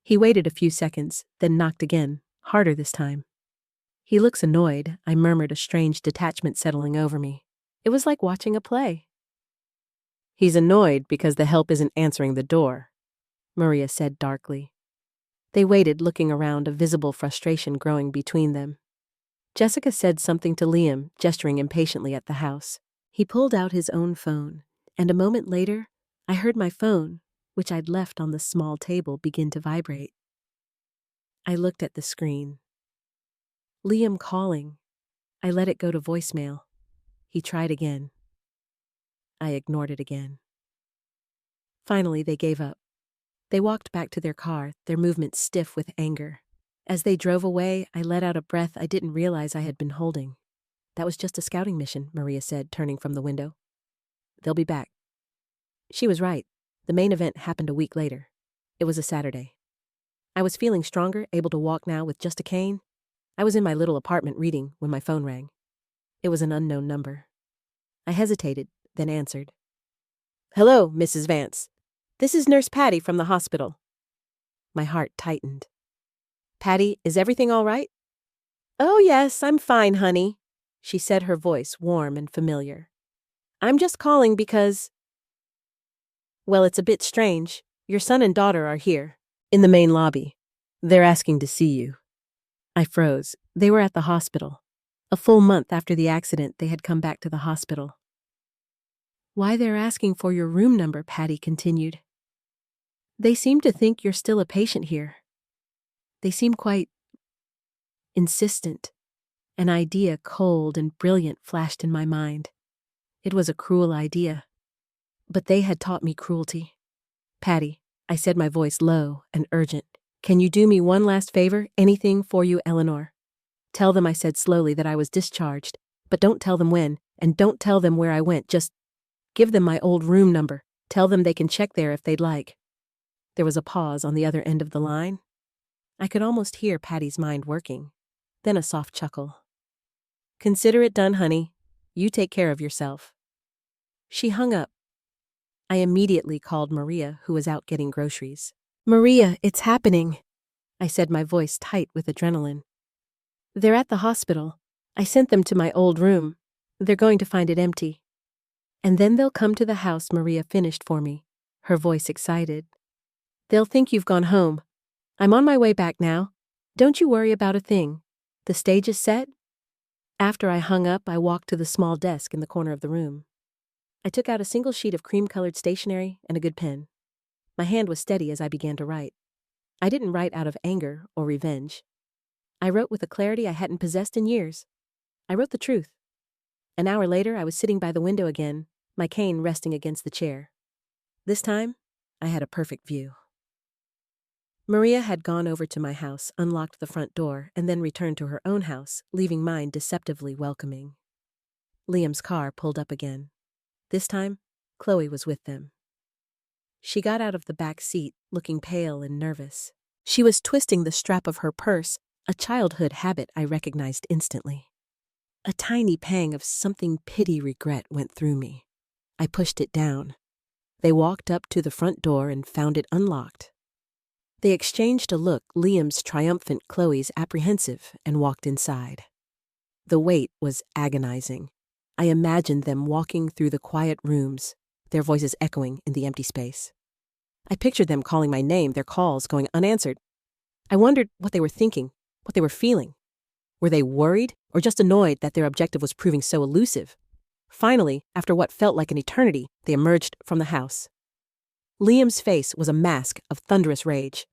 Speaker 1: He waited a few seconds, then knocked again, harder this time. He looks annoyed, I murmured, a strange detachment settling over me. It was like watching a play. He's annoyed because the help isn't answering the door, Maria said darkly. They waited, looking around, a visible frustration growing between them. Jessica said something to Liam, gesturing impatiently at the house. He pulled out his own phone, and a moment later, I heard my phone, which I'd left on the small table, begin to vibrate. I looked at the screen. Liam calling. I let it go to voicemail. He tried again. I ignored it again. Finally, they gave up. They walked back to their car, their movements stiff with anger. As they drove away, I let out a breath I didn't realize I had been holding. That was just a scouting mission, Maria said, turning from the window. They'll be back. She was right. The main event happened a week later. It was a Saturday. I was feeling stronger, able to walk now with just a cane. I was in my little apartment reading when my phone rang. It was an unknown number. I hesitated, then answered. Hello, Mrs. Vance. This is Nurse Patty from the hospital. My heart tightened. Patty, is everything all right? Oh, yes, I'm fine, honey, she said, her voice warm and familiar. I'm just calling because... Well, it's a bit strange. Your son and daughter are here, in the main lobby. They're asking to see you. I froze. They were at the hospital. A full month after the accident, they had come back to the hospital. Why they're asking for your room number, Patty continued. They seem to think you're still a patient here. They seem quite insistent. An idea, cold and brilliant, flashed in my mind. It was a cruel idea. But they had taught me cruelty. Patty, I said, my voice low and urgent. Can you do me one last favor? Anything for you, Eleanor. Tell them, I said slowly, that I was discharged, but don't tell them when, and don't tell them where I went. Just give them my old room number. Tell them they can check there if they'd like. There was a pause on the other end of the line. I could almost hear Patty's mind working. Then a soft chuckle. Consider it done, honey. You take care of yourself. She hung up. I immediately called Maria, who was out getting groceries. Maria, it's happening, I said, my voice tight with adrenaline. They're at the hospital. I sent them to my old room. They're going to find it empty. And then they'll come to the house, Maria finished for me, her voice excited. They'll think you've gone home. I'm on my way back now. Don't you worry about a thing. The stage is set. After I hung up, I walked to the small desk in the corner of the room. I took out a single sheet of cream-colored stationery and a good pen. My hand was steady as I began to write. I didn't write out of anger or revenge. I wrote with a clarity I hadn't possessed in years. I wrote the truth. An hour later, I was sitting by the window again, my cane resting against the chair. This time, I had a perfect view. Maria had gone over to my house, unlocked the front door, and then returned to her own house, leaving mine deceptively welcoming. Liam's car pulled up again. This time, Chloe was with them. She got out of the back seat, looking pale and nervous. She was twisting the strap of her purse, a childhood habit I recognized instantly. A tiny pang of something pity-regret went through me. I pushed it down. They walked up to the front door and found it unlocked. They exchanged a look, Liam's triumphant, Chloe's apprehensive, and walked inside. The wait was agonizing. I imagined them walking through the quiet rooms, their voices echoing in the empty space. I pictured them calling my name, their calls going unanswered. I wondered what they were thinking, what they were feeling. Were they worried or just annoyed that their objective was proving so elusive? Finally, after what felt like an eternity, they emerged from the house. Liam's face was a mask of thunderous rage.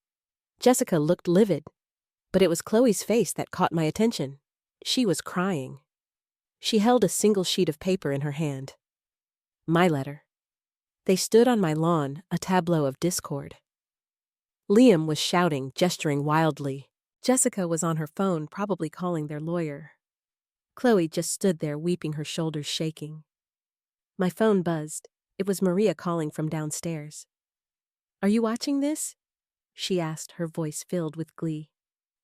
Speaker 1: Jessica looked livid, but it was Chloe's face that caught my attention. She was crying. She held a single sheet of paper in her hand. My letter. They stood on my lawn, a tableau of discord. Liam was shouting, gesturing wildly. Jessica was on her phone, probably calling their lawyer. Chloe just stood there, weeping, her shoulders shaking. My phone buzzed. It was Maria calling from downstairs. "Are you watching this?" she asked, her voice filled with glee.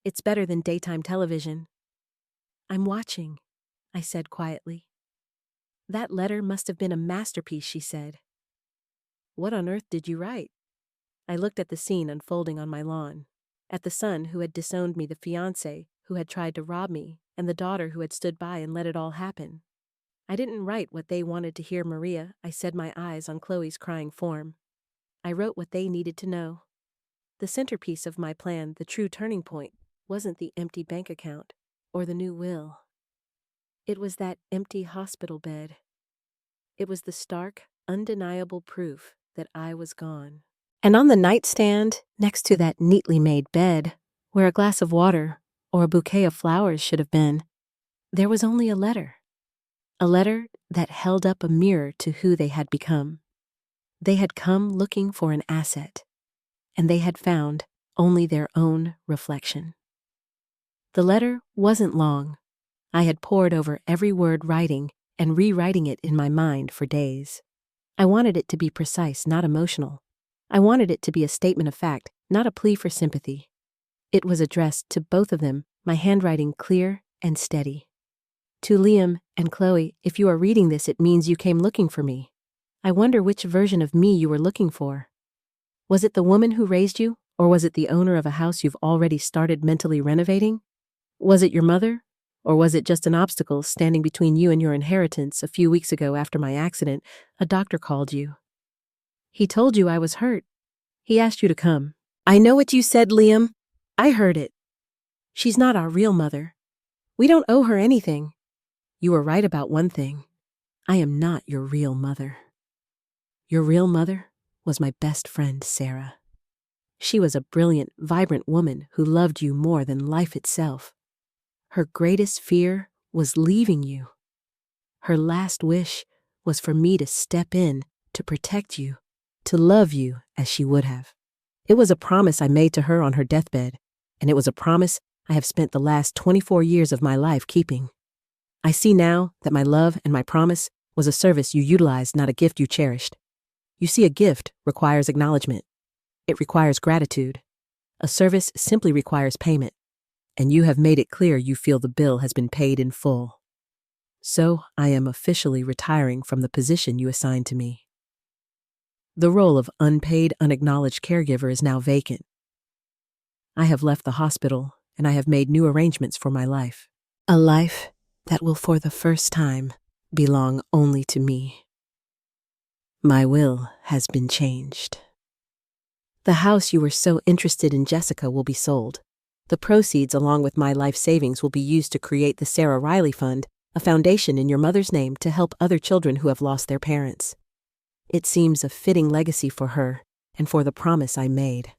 Speaker 1: "It's better than daytime television." "I'm watching," I said quietly. "That letter must have been a masterpiece," she said. "What on earth did you write?" I looked at the scene unfolding on my lawn, at the son who had disowned me, the fiancé who had tried to rob me, and the daughter who had stood by and let it all happen. I didn't write what they wanted to hear, Maria, I said, my eyes on Chloe's crying form. I wrote what they needed to know. The centerpiece of my plan, the true turning point, wasn't the empty bank account or the new will. It was that empty hospital bed. It was the stark, undeniable proof that I was gone. And on the nightstand, next to that neatly made bed, where a glass of water or a bouquet of flowers should have been, there was only a letter. A letter that held up a mirror to who they had become. They had come looking for an asset, and they had found only their own reflection. The letter wasn't long. I had pored over every word, writing and rewriting it in my mind for days. I wanted it to be precise, not emotional. I wanted it to be a statement of fact, not a plea for sympathy. It was addressed to both of them, my handwriting clear and steady. To Liam and Chloe, if you are reading this, it means you came looking for me. I wonder which version of me you were looking for. Was it the woman who raised you, or was it the owner of a house you've already started mentally renovating? Was it your mother, or was it just an obstacle standing between you and your inheritance? A few weeks ago, after my accident, a doctor called you. He told you I was hurt. He asked you to come. I know what you said, Liam. I heard it. She's not our real mother. We don't owe her anything. You were right about one thing. I am not your real mother. Your real mother was my best friend, Sarah. She was a brilliant, vibrant woman who loved you more than life itself. Her greatest fear was leaving you. Her last wish was for me to step in, to protect you, to love you as she would have. It was a promise I made to her on her deathbed, and it was a promise I have spent the last 24 years of my life keeping. I see now that my love and my promise was a service you utilized, not a gift you cherished. You see, a gift requires acknowledgement. It requires gratitude. A service simply requires payment, and you have made it clear you feel the bill has been paid in full. So I am officially retiring from the position you assigned to me. The role of unpaid, unacknowledged caregiver is now vacant. I have left the hospital, and I have made new arrangements for my life. A life that will, for the first time, belong only to me. My will has been changed. The house you were so interested in, Jessica, will be sold. The proceeds, along with my life savings, will be used to create the Sarah Riley Fund, a foundation in your mother's name to help other children who have lost their parents. It seems a fitting legacy for her and for the promise I made.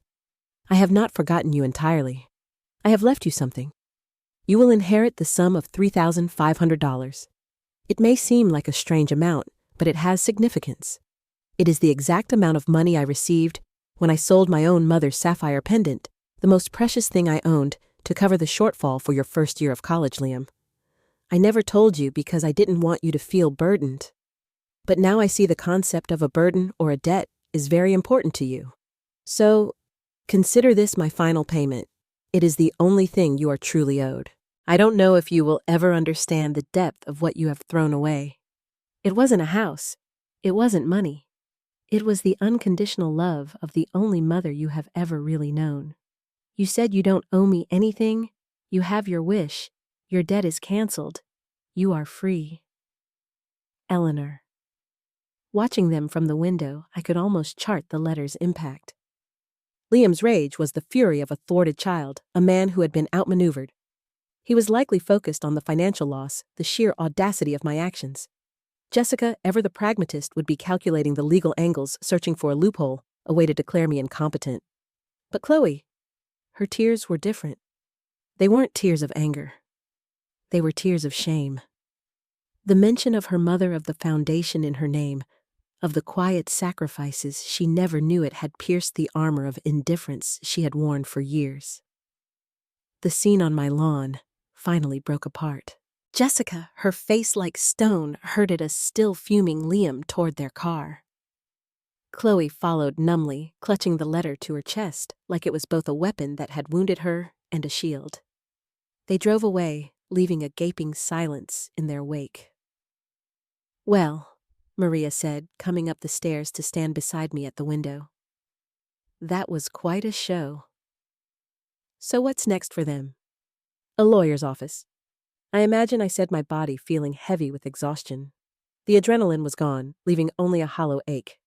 Speaker 1: I have not forgotten you entirely. I have left you something. You will inherit the sum of $3,500. It may seem like a strange amount, but it has significance. It is the exact amount of money I received when I sold my own mother's sapphire pendant, the most precious thing I owned, to cover the shortfall for your first year of college, Liam. I never told you because I didn't want you to feel burdened. But now I see the concept of a burden or a debt is very important to you. So, consider this my final payment. It is the only thing you are truly owed. I don't know if you will ever understand the depth of what you have thrown away. It wasn't a house. It wasn't money. It was the unconditional love of the only mother you have ever really known. You said you don't owe me anything. You have your wish. Your debt is canceled. You are free. Eleanor. Watching them from the window, I could almost chart the letter's impact. Liam's rage was the fury of a thwarted child, a man who had been outmaneuvered. He was likely focused on the financial loss, the sheer audacity of my actions. Jessica, ever the pragmatist, would be calculating the legal angles, searching for a loophole, a way to declare me incompetent. But Chloe, her tears were different. They weren't tears of anger. They were tears of shame. The mention of her mother, of the foundation in her name, of the quiet sacrifices she never knew it, had pierced the armor of indifference she had worn for years. The scene on my lawn finally broke apart. Jessica, her face like stone, herded a still fuming Liam toward their car. Chloe followed numbly, clutching the letter to her chest like it was both a weapon that had wounded her and a shield. They drove away, leaving a gaping silence in their wake. "Well," Maria said, coming up the stairs to stand beside me at the window. "That was quite a show." "So what's next for them?" "A lawyer's office." I imagine I said, my body feeling heavy with exhaustion. The adrenaline was gone, leaving only a hollow ache.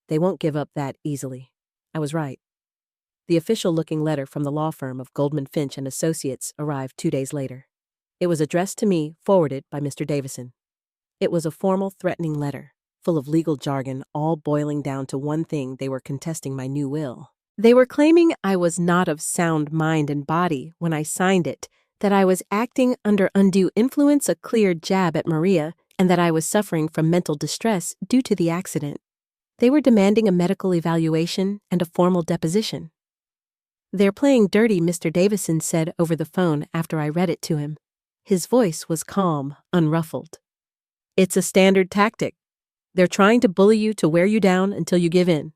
Speaker 1: They won't give up that easily. I was right. The official-looking letter from the law firm of Goldman Finch and Associates arrived 2 days later. It was addressed to me, forwarded by Mr. Davison. It was a formal, threatening letter, full of legal jargon, all boiling down to one thing: they were contesting my new will. They were claiming I was not of sound mind and body when I signed it, that I was acting under undue influence, a clear jab at Maria, and that I was suffering from mental distress due to the accident. They were demanding a medical evaluation and a formal deposition. "They're playing dirty," Mr. Davison said over the phone after I read it to him. His voice was calm, unruffled. "It's a standard tactic. They're trying to bully you to wear you down until you give in."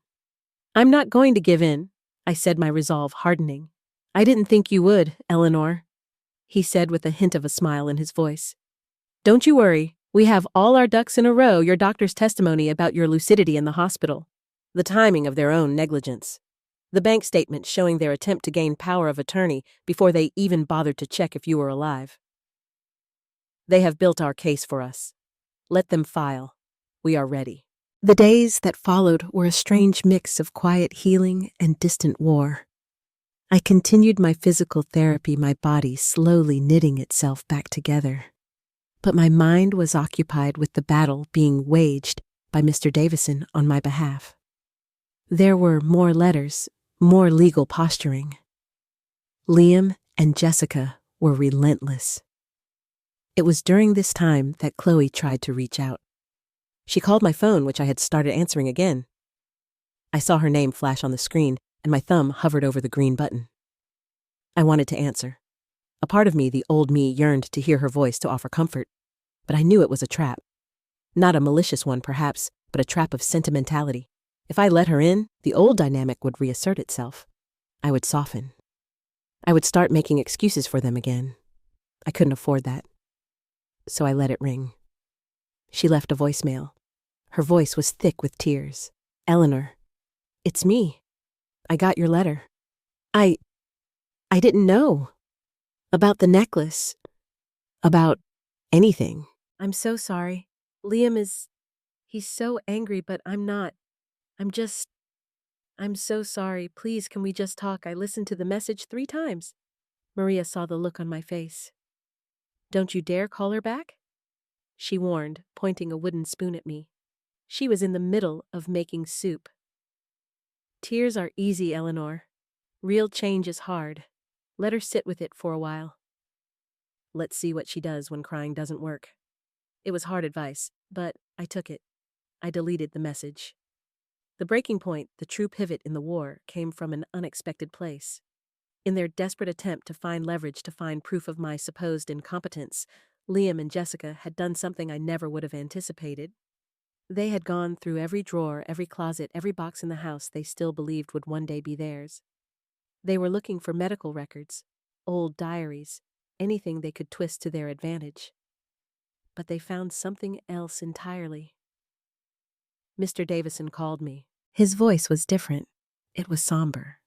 Speaker 1: "I'm not going to give in," I said, my resolve hardening. "I didn't think you would, Eleanor," he said with a hint of a smile in his voice. "Don't you worry. We have all our ducks in a row: your doctor's testimony about your lucidity in the hospital, the timing of their own negligence, the bank statement showing their attempt to gain power of attorney before they even bothered to check if you were alive. They have built our case for us. Let them file. We are ready." The days that followed were a strange mix of quiet healing and distant war. I continued my physical therapy, my body slowly knitting itself back together. But my mind was occupied with the battle being waged by Mr. Davison on my behalf. There were more letters, more legal posturing. Liam and Jessica were relentless. It was during this time that Chloe tried to reach out. She called my phone, which I had started answering again. I saw her name flash on the screen, and my thumb hovered over the green button. I wanted to answer. A part of me, the old me, yearned to hear her voice, to offer comfort. But I knew it was a trap. Not a malicious one, perhaps, but a trap of sentimentality. If I let her in, the old dynamic would reassert itself. I would soften. I would start making excuses for them again. I couldn't afford that. So I let it ring. She left a voicemail. Her voice was thick with tears. "Eleanor, it's me. I got your letter. I didn't know. About the necklace. About anything. I'm so sorry. Liam he's so angry, but I'm not. I'm so sorry. Please, can we just talk? I listened to the message 3 times. Maria saw the look on my face. "Don't you dare call her back?" she warned, pointing a wooden spoon at me. She was in the middle of making soup. "Tears are easy, Eleanor. Real change is hard. Let her sit with it for a while. Let's see what she does when crying doesn't work." It was hard advice, but I took it. I deleted the message. The breaking point, the true pivot in the war, came from an unexpected place. In their desperate attempt to find leverage, to find proof of my supposed incompetence, Liam and Jessica had done something I never would have anticipated. They had gone through every drawer, every closet, every box in the house they still believed would one day be theirs. They were looking for medical records, old diaries, anything they could twist to their advantage. But they found something else entirely. Mr. Davison called me. His voice was different. It was somber.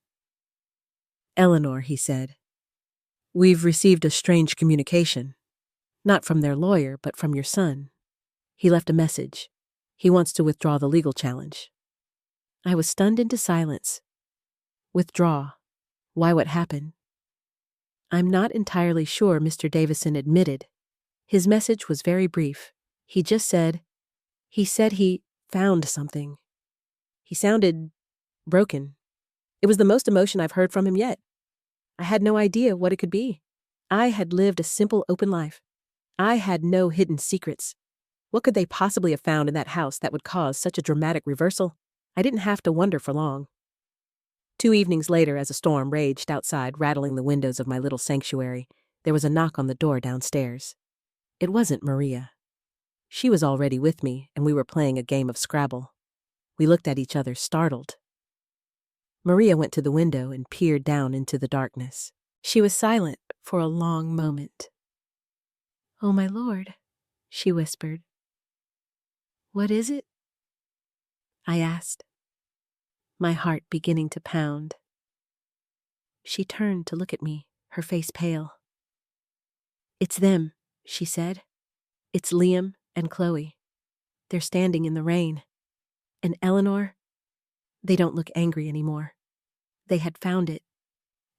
Speaker 1: "Eleanor," he said, "we've received a strange communication. Not from their lawyer, but from your son. He left a message. He wants to withdraw the legal challenge. I was stunned into silence. Withdraw? Why, what happened? I'm not entirely sure, Mr. Davison admitted. His message was very brief. He said he found something. He sounded broken. It was the most emotion I've heard from him yet. I had no idea what it could be. I had lived a simple, open life. I had no hidden secrets. What could they possibly have found in that house that would cause such a dramatic reversal? I didn't have to wonder for long. 2 evenings later, as a storm raged outside, rattling the windows of my little sanctuary, there was a knock on the door downstairs. It wasn't Maria. She was already with me, and we were playing a game of Scrabble. We looked at each other, startled. Maria went to the window and peered down into the darkness. She was silent for a long moment. "Oh, my lord," she whispered. "What is it?" I asked, my heart beginning to pound. She turned to look at me, her face pale. "It's them," she said. "It's Liam and Chloe. They're standing in the rain. And Eleanor, they don't look angry anymore. They had found it.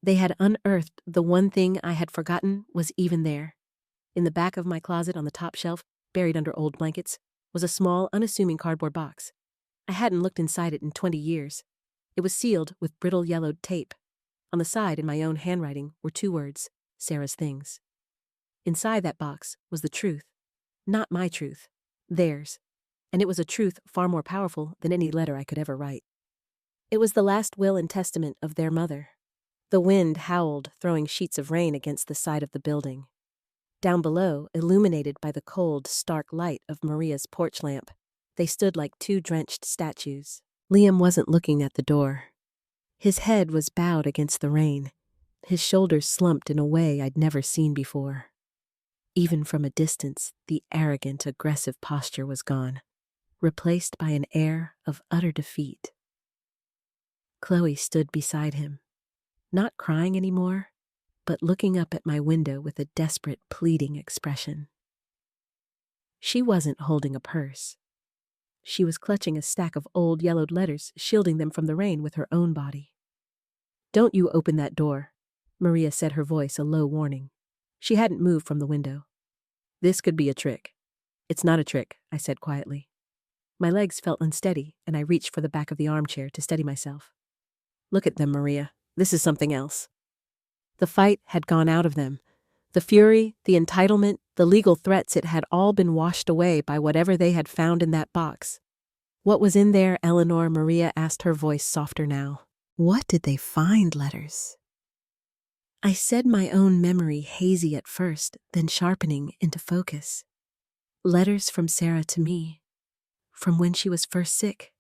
Speaker 1: They had unearthed the one thing I had forgotten was even there. In the back of my closet on the top shelf, buried under old blankets, was a small, unassuming cardboard box. I hadn't looked inside it in 20 years. It was sealed with brittle yellowed tape. On the side, in my own handwriting, were 2 words, Sarah's things. Inside that box was the truth. Not my truth. Theirs. And it was a truth far more powerful than any letter I could ever write. It was the last will and testament of their mother. The wind howled, throwing sheets of rain against the side of the building. Down below, illuminated by the cold, stark light of Maria's porch lamp, they stood like 2 drenched statues. Liam wasn't looking at the door. His head was bowed against the rain, his shoulders slumped in a way I'd never seen before. Even from a distance, the arrogant, aggressive posture was gone, replaced by an air of utter defeat. Chloe stood beside him, not crying anymore, but looking up at my window with a desperate, pleading expression. She wasn't holding a purse. She was clutching a stack of old yellowed letters, shielding them from the rain with her own body. "Don't you open that door," Maria said, her voice a low warning. She hadn't moved from the window. "This could be a trick." "It's not a trick," I said quietly. My legs felt unsteady, and I reached for the back of the armchair to steady myself. "Look at them, Maria. This is something else." The fight had gone out of them. The fury, the entitlement, the legal threats, it had all been washed away by whatever they had found in that box. "What was in there, Eleanor?" Maria asked, her voice softer now. "What did they find, letters?" I said, my own memory hazy at first, then sharpening into focus. Letters from Sarah to me, from when she was first sick.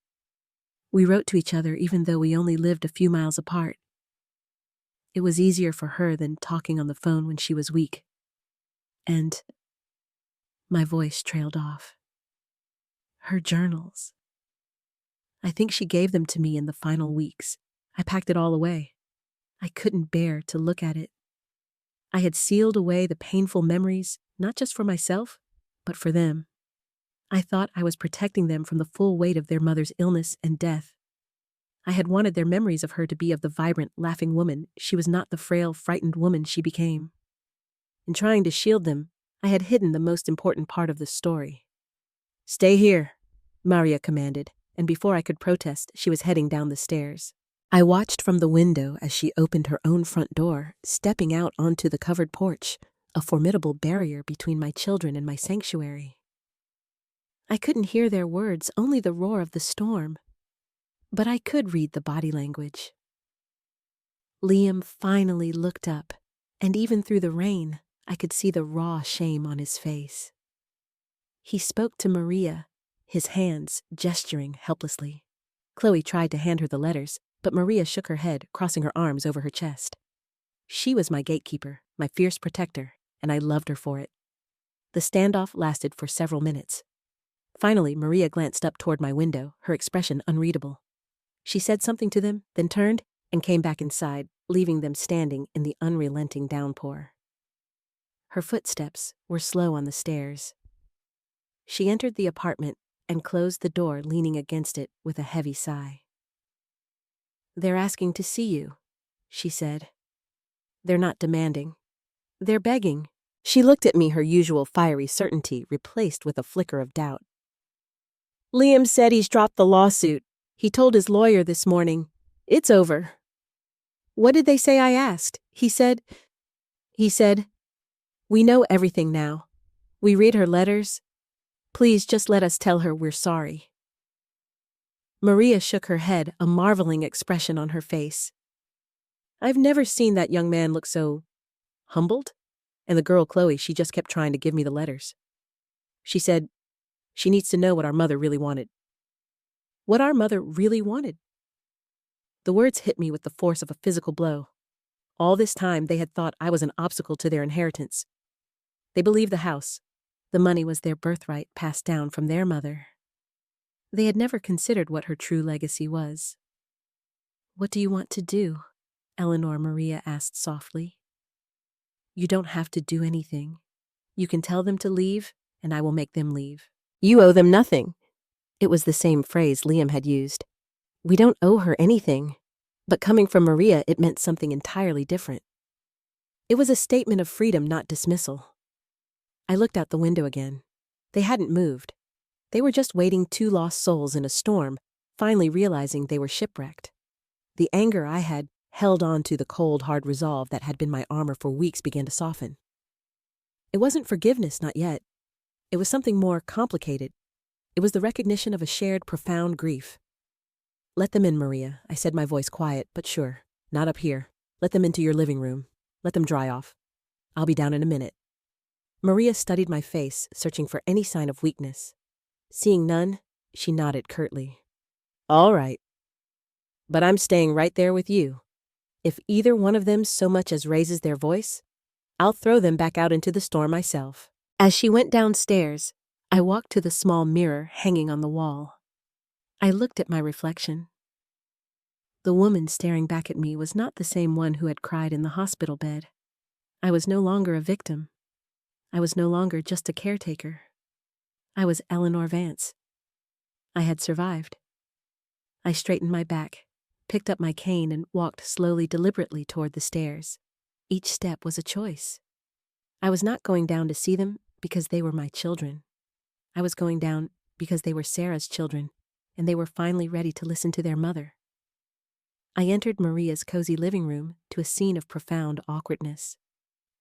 Speaker 1: We wrote to each other even though we only lived a few miles apart. It was easier for her than talking on the phone when she was weak. And my voice trailed off. Her journals. I think she gave them to me in the final weeks. I packed it all away. I couldn't bear to look at it. I had sealed away the painful memories, not just for myself, but for them. I thought I was protecting them from the full weight of their mother's illness and death. I had wanted their memories of her to be of the vibrant, laughing woman she was, not the frail, frightened woman she became. In trying to shield them, I had hidden the most important part of the story. "Stay here," Maria commanded, and before I could protest, she was heading down the stairs. I watched from the window as she opened her own front door, stepping out onto the covered porch, a formidable barrier between my children and my sanctuary. I couldn't hear their words, only the roar of the storm. But I could read the body language. Liam finally looked up, and even through the rain, I could see the raw shame on his face. He spoke to Maria, his hands gesturing helplessly. Chloe tried to hand her the letters, but Maria shook her head, crossing her arms over her chest. She was my gatekeeper, my fierce protector, and I loved her for it. The standoff lasted for several minutes. Finally, Maria glanced up toward my window, her expression unreadable. She said something to them, then turned and came back inside, leaving them standing in the unrelenting downpour. Her footsteps were slow on the stairs. She entered the apartment, and closed the door, leaning against it with a heavy sigh. "They're asking to see you," she said. "They're not demanding. They're begging." She looked at me, her usual fiery certainty replaced with a flicker of doubt. "Liam said he's dropped the lawsuit. He told his lawyer this morning. It's over." "What did they say?" I asked. He said, "We know everything now. We read her letters. Please just let us tell her we're sorry." Maria shook her head, a marveling expression on her face. I've never seen that young man look so humbled. And the girl, Chloe, she just kept trying to give me the letters. She said she needs to know what our mother really wanted. What our mother really wanted? The words hit me with the force of a physical blow. All this time, they had thought I was an obstacle to their inheritance. They believed the house. The money was their birthright passed down from their mother. They had never considered what her true legacy was. "What do you want to do?" Eleanor Maria asked softly. "You don't have to do anything. You can tell them to leave, and I will make them leave. You owe them nothing." It was the same phrase Liam had used. We don't owe her anything. But coming from Maria, it meant something entirely different. It was a statement of freedom, not dismissal. I looked out the window again. They hadn't moved. They were just waiting, two lost souls in a storm, finally realizing they were shipwrecked. The anger I had held on to, the cold, hard resolve that had been my armor for weeks, began to soften. It wasn't forgiveness, not yet. It was something more complicated. It was the recognition of a shared, profound grief. "Let them in, Maria," I said, my voice quiet but sure. "Not up here. Let them into your living room. Let them dry off. I'll be down in a minute." Maria studied my face, searching for any sign of weakness. Seeing none, she nodded curtly. "All right. But I'm staying right there with you. If either one of them so much as raises their voice, I'll throw them back out into the storm myself." As she went downstairs, I walked to the small mirror hanging on the wall. I looked at my reflection. The woman staring back at me was not the same one who had cried in the hospital bed. I was no longer a victim. I was no longer just a caretaker. I was Eleanor Vance. I had survived. I straightened my back, picked up my cane, and walked slowly, deliberately toward the stairs. Each step was a choice. I was not going down to see them because they were my children. I was going down because they were Sarah's children, and they were finally ready to listen to their mother. I entered Maria's cozy living room to a scene of profound awkwardness.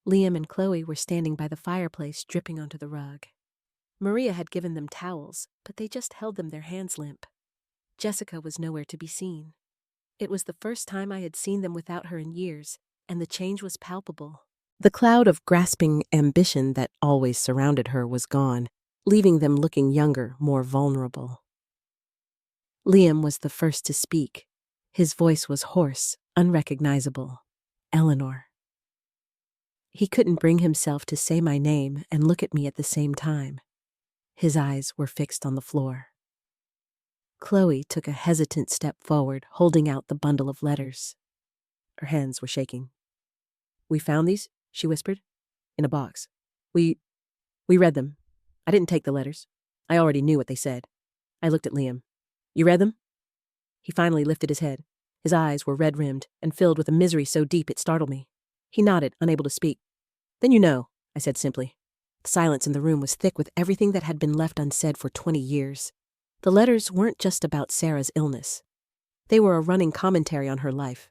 Speaker 1: Liam and Chloe were standing by the fireplace, dripping onto the rug. Maria had given them towels, but they just held them, their hands limp. Jessica was nowhere to be seen. It was the first time I had seen them without her in years, and the change was palpable. The cloud of grasping ambition that always surrounded her was gone, leaving them looking younger, more vulnerable. Liam was the first to speak. His voice was hoarse, unrecognizable. "Eleanor." He couldn't bring himself to say my name and look at me at the same time. His eyes were fixed on the floor. Chloe took a hesitant step forward, holding out the bundle of letters. Her hands were shaking. "We found these," she whispered, "in a box. We read them. I didn't take the letters. I already knew what they said." I looked at Liam. "You read them?" He finally lifted his head. His eyes were red-rimmed and filled with a misery so deep it startled me. He nodded, unable to speak. "Then you know," I said simply. The silence in the room was thick with everything that had been left unsaid for 20 years. The letters weren't just about Sarah's illness. They were a running commentary on her life,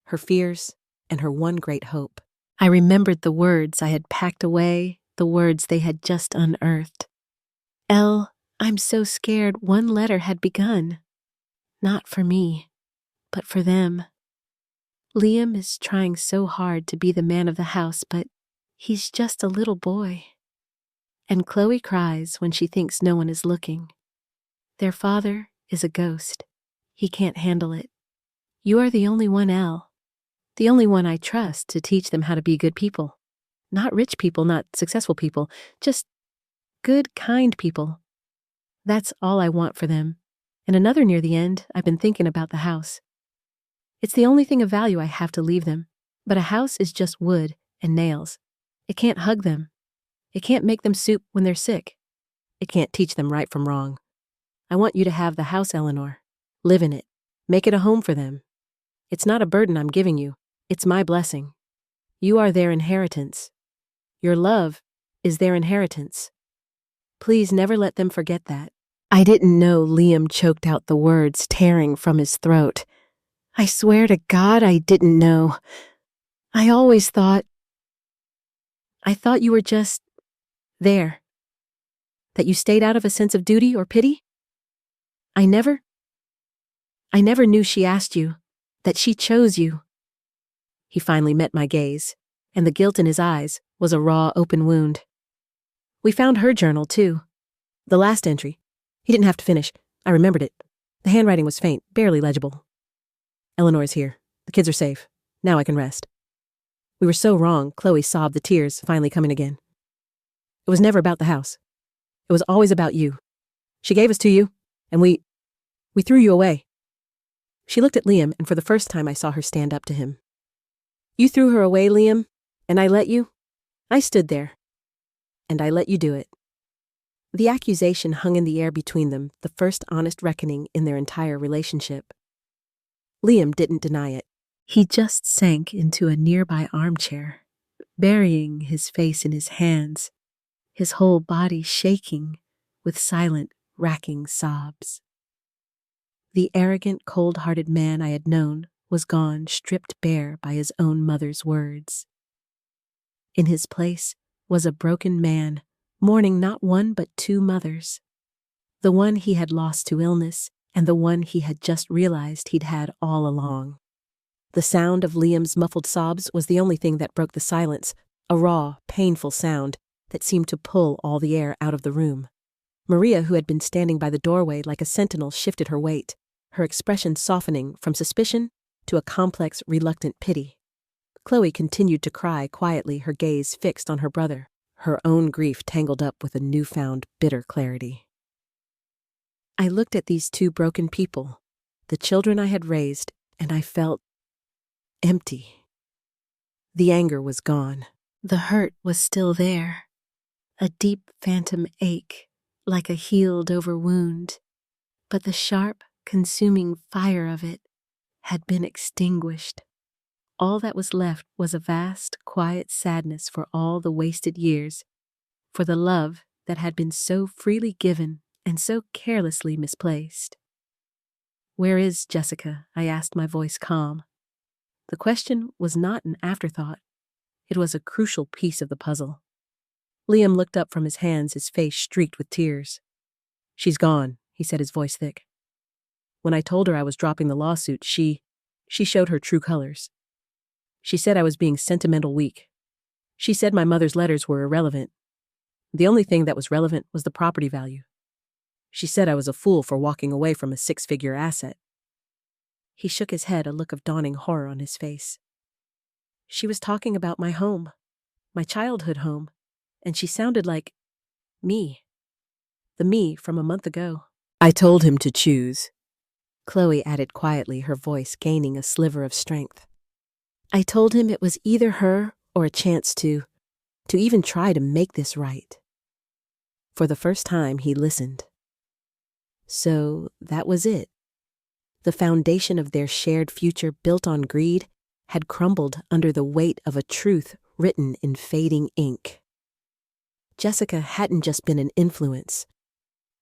Speaker 1: her fears, and her one great hope. I remembered the words I had packed away, the words they had just unearthed. I'm so scared." One letter had begun. Not for me, but for them. "Liam is trying so hard to be the man of the house, but he's just a little boy. And Chloe cries when she thinks no one is looking. Their father is a ghost. He can't handle it. You are the only one, Elle. The only one I trust to teach them how to be good people. Not rich people, not successful people, just good, kind people. That's all I want for them. And another near the end, I've been thinking about the house. It's the only thing of value I have to leave them. But a house is just wood and nails. It can't hug them. It can't make them soup when they're sick. It can't teach them right from wrong I want you to have the house, Eleanor. Live in it. Make it a home for them. It's not a burden I'm giving you. It's my blessing. You are their inheritance. Your love is their inheritance. Please never let them forget that." I didn't know Liam choked out the words tearing from his throat. I swear to God I didn't know. I always thought you were just there. That you stayed out of a sense of duty or pity. I never knew she asked you, that she chose you. He finally met my gaze, and the guilt in his eyes was a raw, open wound. We found her journal, too. The last entry. He didn't have to finish. I remembered it. The handwriting was faint, barely legible. "Eleanor's here. The kids are safe. Now I can rest." We were so wrong, Chloe sobbed, the tears finally coming again. "It was never about the house. It was always about you. She gave us to you, and we threw you away." She looked at Liam, and for the first time I saw her stand up to him. "You threw her away, Liam, and I let you? I stood there, and I let you do it." The accusation hung in the air between them, the first honest reckoning in their entire relationship. Liam didn't deny it. He just sank into a nearby armchair, burying his face in his hands, his whole body shaking with silent, racking sobs. The arrogant, cold-hearted man I had known was gone, stripped bare by his own mother's words. In his place was a broken man, mourning not one but two mothers. The one he had lost to illness, and the one he had just realized he'd had all along. The sound of Liam's muffled sobs was the only thing that broke the silence, a raw, painful sound that seemed to pull all the air out of the room. Maria, who had been standing by the doorway like a sentinel, shifted her weight, her expression softening from suspicion to a complex, reluctant pity. Chloe continued to cry quietly, her gaze fixed on her brother, her own grief tangled up with a newfound bitter clarity. I looked at these two broken people, the children I had raised, and I felt empty. The anger was gone. The hurt was still there, a deep phantom ache, like a healed-over wound, but the sharp, consuming fire of it had been extinguished. All that was left was a vast, quiet sadness for all the wasted years, for the love that had been so freely given and so carelessly misplaced. "Where is Jessica?" I asked, my voice calm. The question was not an afterthought. It was a crucial piece of the puzzle. Liam looked up from his hands, his face streaked with tears. "She's gone," he said, his voice thick. "When I told her I was dropping the lawsuit, she showed her true colors. She said I was being sentimental weak. She said my mother's letters were irrelevant. The only thing that was relevant was the property value. She said I was a fool for walking away from a 6-figure asset." He shook his head, a look of dawning horror on his face. "She was talking about my home, my childhood home, and she sounded like me, the me from a month ago." "I told him to choose," Chloe added quietly, her voice gaining a sliver of strength. "I told him it was either her or a chance to even try to make this right." For the first time, he listened. So that was it. The foundation of their shared future, built on greed, had crumbled under the weight of a truth written in fading ink. Jessica hadn't just been an influence.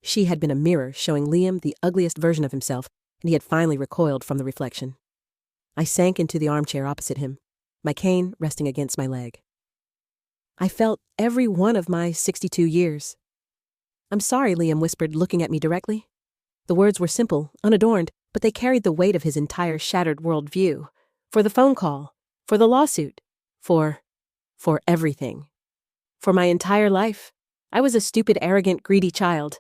Speaker 1: She had been a mirror showing Liam the ugliest version of himself, and he had finally recoiled from the reflection. I sank into the armchair opposite him, my cane resting against my leg. I felt every one of my 62 years. "I'm sorry," Liam whispered, looking at me directly. The words were simple, unadorned, but they carried the weight of his entire shattered worldview. For the phone call, for the lawsuit, for everything. For my entire life, I was a stupid, arrogant, greedy child.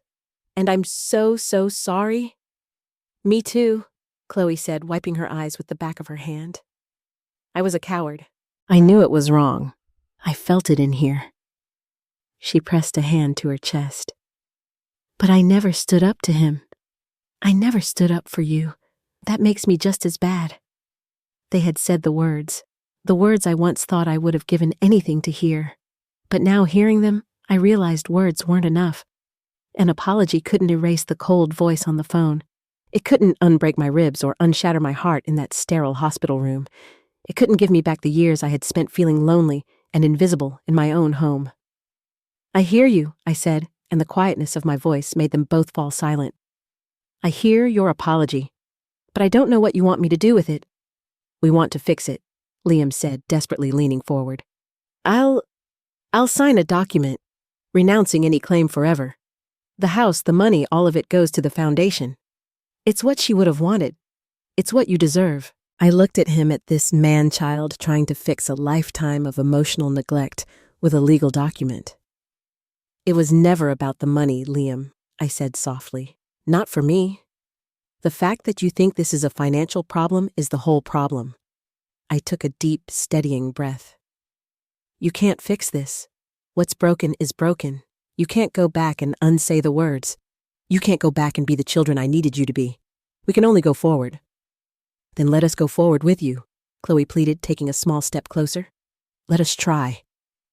Speaker 1: And I'm so sorry. "Me too," Chloe said, wiping her eyes with the back of her hand. "I was a coward. I knew it was wrong. I felt it in here." She pressed a hand to her chest. "But I never stood up to him. I never stood up for you. That makes me just as bad." They had said the words I once thought I would have given anything to hear. But now, hearing them, I realized words weren't enough. An apology couldn't erase the cold voice on the phone. It couldn't unbreak my ribs or unshatter my heart in that sterile hospital room. It couldn't give me back the years I had spent feeling lonely and invisible in my own home. "I hear you," I said, and the quietness of my voice made them both fall silent. "I hear your apology, but I don't know what you want me to do with it." "We want to fix it," Liam said, desperately leaning forward. I'll sign a document, renouncing any claim forever. The house, the money, all of it goes to the foundation. It's what she would have wanted. It's what you deserve." I looked at him, at this man-child trying to fix a lifetime of emotional neglect with a legal document. "It was never about the money, Liam," I said softly. "Not for me. The fact that you think this is a financial problem is the whole problem." I took a deep, steadying breath. "You can't fix this. What's broken is broken. You can't go back and unsay the words. You can't go back and be the children I needed you to be. We can only go forward." "Then let us go forward with you," Chloe pleaded, taking a small step closer. "Let us try.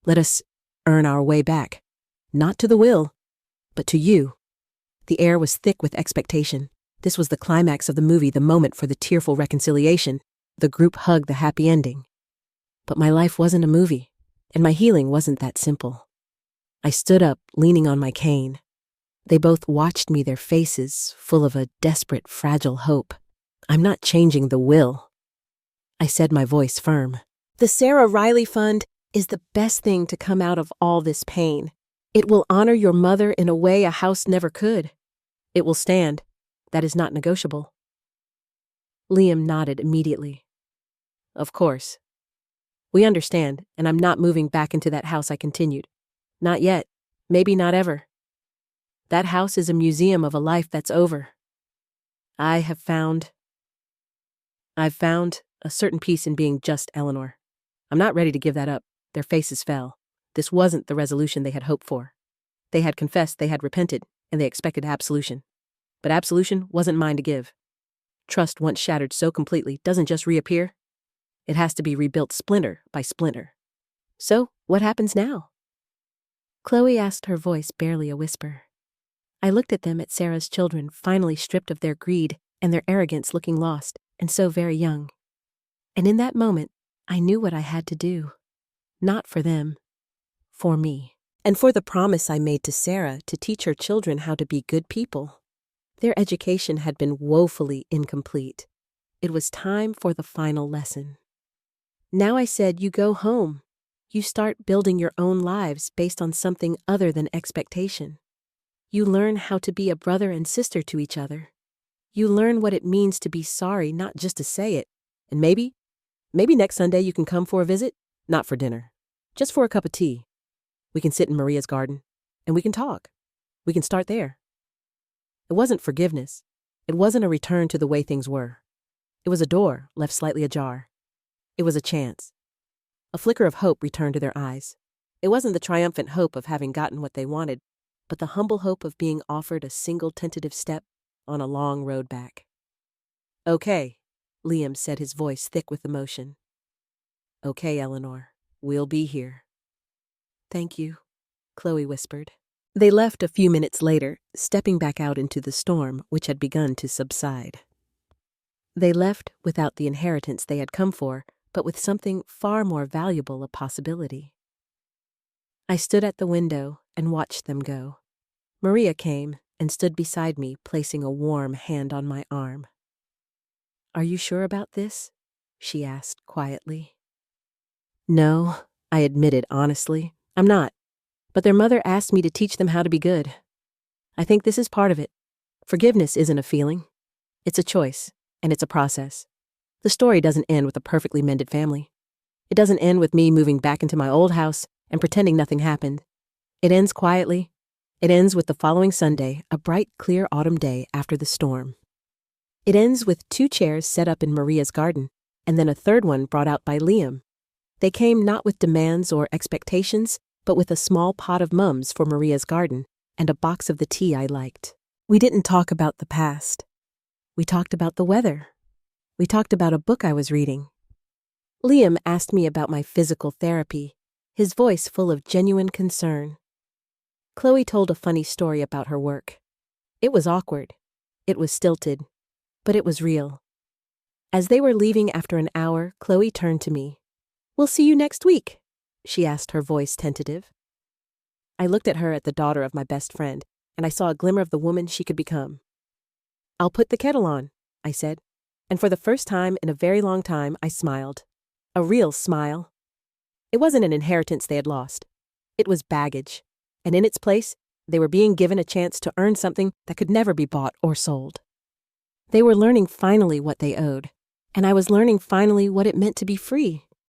Speaker 1: Let us earn our way back. Not to the will, but to you." The air was thick with expectation. This was the climax of the movie, the moment for the tearful reconciliation, the group hug, the happy ending. But my life wasn't a movie, and my healing wasn't that simple. I stood up, leaning on my cane. They both watched me, their faces full of a desperate, fragile hope. "I'm not changing the will," I said, my voice firm. "The Sarah Riley Fund is the best thing to come out of all this pain. It will honor your mother in a way a house never could. It will stand. That is not negotiable." Liam nodded immediately. "Of course. We understand, and I'm not moving back into that house," I continued. "Not yet. Maybe not ever. That house is a museum of a life that's over. I've found a certain peace in being just Eleanor. I'm not ready to give that up." Their faces fell. This wasn't the resolution they had hoped for. They had confessed, they had repented, and they expected absolution. But absolution wasn't mine to give. Trust, once shattered so completely, doesn't just reappear. It has to be rebuilt splinter by splinter. "So, what happens now?" Chloe asked, her voice barely a whisper. I looked at them, at Sarah's children, finally stripped of their greed and their arrogance, looking lost, and so very young. And in that moment, I knew what I had to do. Not for them, for me. And for the promise I made to Sarah to teach her children how to be good people. Their education had been woefully incomplete. It was time for the final lesson. Now I said, you go home. You start building your own lives based on something other than expectation. You learn how to be a brother and sister to each other. You learn what it means to be sorry, not just to say it. And maybe next Sunday you can come for a visit, not for dinner, just for a cup of tea. We can sit in Maria's garden, and we can talk. We can start there. It wasn't forgiveness. It wasn't a return to the way things were. It was a door left slightly ajar. It was a chance. A flicker of hope returned to their eyes. It wasn't the triumphant hope of having gotten what they wanted, but the humble hope of being offered a single tentative step on a long road back. "Okay," Liam said, his voice thick with emotion. "Okay, Eleanor, we'll be here." "Thank you," Chloe whispered. They left a few minutes later, stepping back out into the storm which had begun to subside. They left without the inheritance they had come for, but with something far more valuable a possibility. I stood at the window and watched them go. Maria came and stood beside me, placing a warm hand on my arm. "Are you sure about this?" she asked quietly. "No," I admitted honestly. "I'm not. But their mother asked me to teach them how to be good. I think this is part of it. Forgiveness isn't a feeling. It's a choice, and it's a process. The story doesn't end with a perfectly mended family. It doesn't end with me moving back into my old house and pretending nothing happened. It ends quietly. It ends with the following Sunday, a bright, clear autumn day after the storm. It ends with 2 chairs set up in Maria's garden, and then a third one brought out by Liam. They came not with demands or expectations, but with a small pot of mums for Maria's garden and a box of the tea I liked. We didn't talk about the past. We talked about the weather. We talked about a book I was reading. Liam asked me about my physical therapy, his voice full of genuine concern. Chloe told a funny story about her work. It was awkward. It was stilted. But it was real. As they were leaving after an hour, Chloe turned to me. "We'll see you next week," she asked, her voice tentative. I looked at her, at the daughter of my best friend, and I saw a glimmer of the woman she could become. "I'll put the kettle on," I said, and for the first time in a very long time, I smiled. A real smile. It wasn't an inheritance they had lost. It was baggage, and in its place, they were being given a chance to earn something that could never be bought or sold. They were learning finally what they owed, and I was learning finally what it meant to be free.